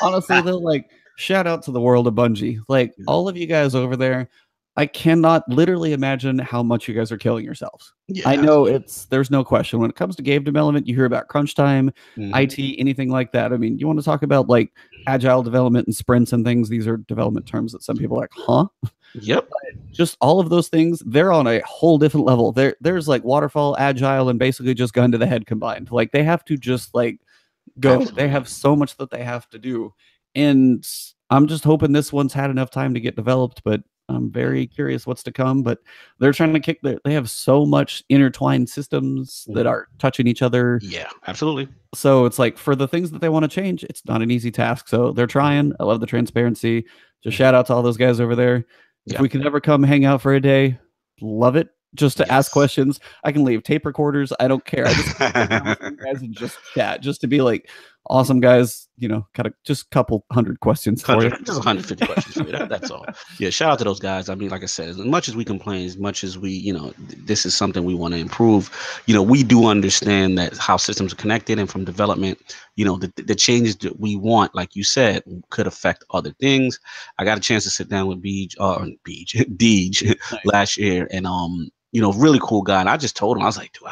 Honestly, though, like, shout out to the world of Bungie. Like, all of you guys over there, I cannot literally imagine how much you guys are killing yourselves. I know there's no question. When it comes to game development, you hear about crunch time, IT, anything like that. I mean, you want to talk about like agile development and sprints and things. These are development terms that some people are like, huh? Yep. Just all of those things, they're on a whole different level. There's like waterfall, agile, and basically just gun to the head combined. Like, they have to just like go. They have so much that they have to do. And I'm just hoping this one's had enough time to get developed, but I'm very curious what's to come. But they're trying to they have so much intertwined systems that are touching each other. Yeah, absolutely. So it's like, for the things that they want to change, it's not an easy task. So they're trying. I love the transparency. Just shout out to all those guys over there. If we can ever come hang out for a day, love it. Just to ask questions. I can leave tape recorders. I don't care. I just guys and just chat, just to be like, awesome guys, you know, kind of just a couple hundred questions for you. Just 150 questions for you. That's all. Yeah, shout out to those guys. I mean, like I said, as much as we complain, as much as we, you know, this is something we want to improve, you know, we do understand that how systems are connected, and from development, you know, the changes that we want, like you said, could affect other things. I got a chance to sit down with Deej last year, and you know, really cool guy. And I just told him, I was like, dude,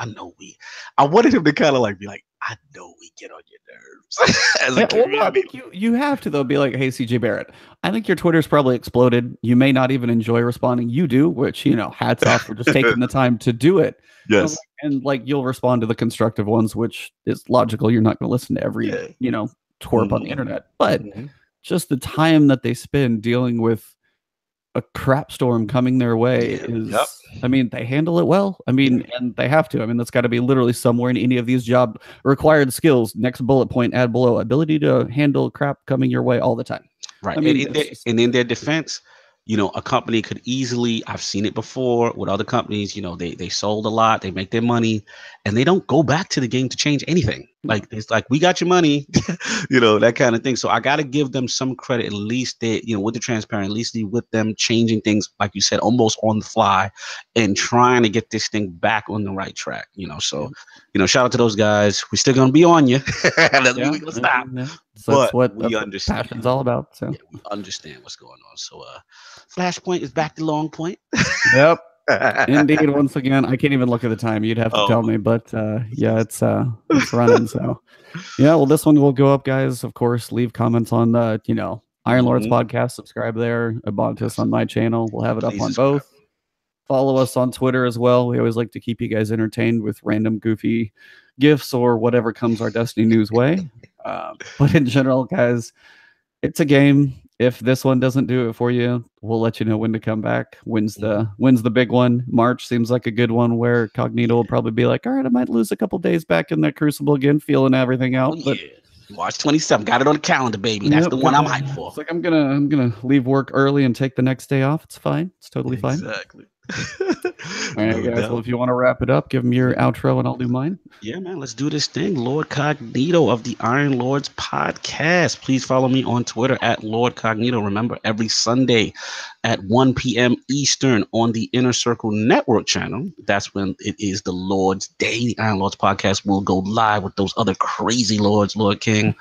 I wanted him to kind of like be like, I know we get on your nerves. As a well, I think you have to, though, be like, hey, CJ Barrett, I think your Twitter's probably exploded. You may not even enjoy responding. You do, which, you know, hats off for just taking the time to do it. Yes. And like, you'll respond to the constructive ones, which is logical. You're not going to listen to every, you know, twerp on the internet. But just the time that they spend dealing with a crap storm coming their way is, I mean, they handle it well. I mean, and they have to. I mean, that's got to be literally somewhere in any of these job required skills. Next bullet point, add below, ability to handle crap coming your way all the time. Right. I mean, and in their defense, you know, a company could easily, I've seen it before with other companies, you know, they sold a lot, they make their money, and they don't go back to the game to change anything. Like, it's like, we got your money, you know, that kind of thing. So I got to give them some credit, at least they, you know, with the transparent, at least with them changing things, like you said, almost on the fly, and trying to get this thing back on the right track, you know. So, you know, shout out to those guys. We're still going to be on you. We gonna stop. So that's but what we understand. passion's all about. So yeah, we understand what's going on. So Flashpoint is back to Long Point. yep. Indeed. Once again, I can't even look at the time. You'd have to tell me, but yeah, it's running. So yeah, well, this one will go up, guys. Of course, leave comments on Iron Lords podcast. Subscribe there. Ebontis on my channel. We'll have it up on both. Follow us on Twitter as well. We always like to keep you guys entertained with random goofy gifts or whatever comes our Destiny news way. But in general, guys, it's a game. If this one doesn't do it for you, we'll let you know when to come back. When's the big one? March seems like a good one where Cognito will probably be like, all right, I might lose a couple days back in that Crucible again, feeling everything out. But March 27th, got it on the calendar, baby. That's the one I'm hyped for. It's like I'm gonna leave work early and take the next day off. It's fine. It's totally fine. Exactly. All right, guys. Well, if you want to wrap it up, give them your outro and I'll do mine. Yeah, man. Let's do this thing. Lord Cognito of the Iron Lords podcast. Please follow me on Twitter at Lord Cognito. Remember, every Sunday at 1 p.m. Eastern on the Inner Circle Network channel. That's when it is the Lord's Day. The Iron Lords podcast will go live with those other crazy lords, Lord King,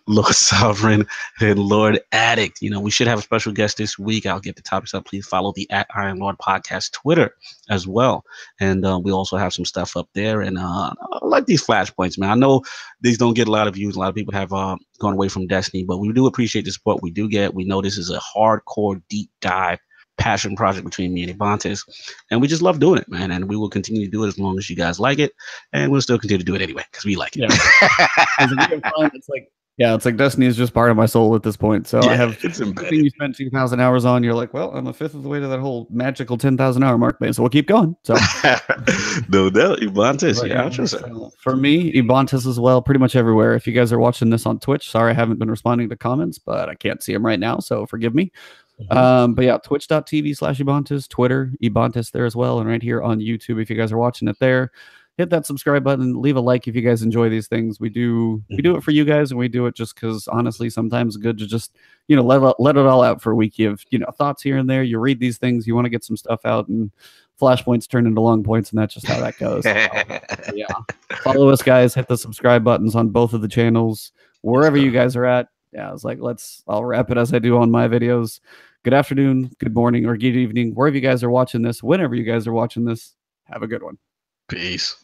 Lord Sovereign, and Lord Addict. We should have a special guest this week. I'll get the topics up. Please follow the at Iron Lord podcast Twitter as well. And we also have some stuff up there. And I like these flashpoints, man. I know these don't get a lot of views. A lot of people have gone away from Destiny, but we do appreciate the support we do get. We know this is a hardcore, deep dive passion project between me and Ebontis, and we just love doing it, man. And we will continue to do it as long as you guys like it, and we'll still continue to do it anyway because we like it. It's like Destiny is just part of my soul at this point. So I have it's embedded. You spent 2,000 hours on. You're like, well, I'm a fifth of the way to that whole magical 10,000 hour mark, man. So we'll keep going. So no doubt, Ebontis. So for me, Ebontis as well, pretty much everywhere. If you guys are watching this on Twitch, sorry I haven't been responding to comments, but I can't see them right now, so forgive me. But yeah, twitch.tv/Ebontis, Twitter, Ebontis there as well, and right here on YouTube if you guys are watching it there. Hit that subscribe button, leave a like if you guys enjoy these things. We do it for you guys, and we do it just because honestly, sometimes it's good to just let it all out for a week. You have thoughts here and there. You read these things, you want to get some stuff out, and flashpoints turn into long points, and that's just how that goes. Yeah, follow us, guys. Hit the subscribe buttons on both of the channels, wherever you guys are at. Yeah, I was like, I'll wrap it as I do on my videos. Good afternoon, good morning, or good evening, wherever you guys are watching this, whenever you guys are watching this. Have a good one. Peace.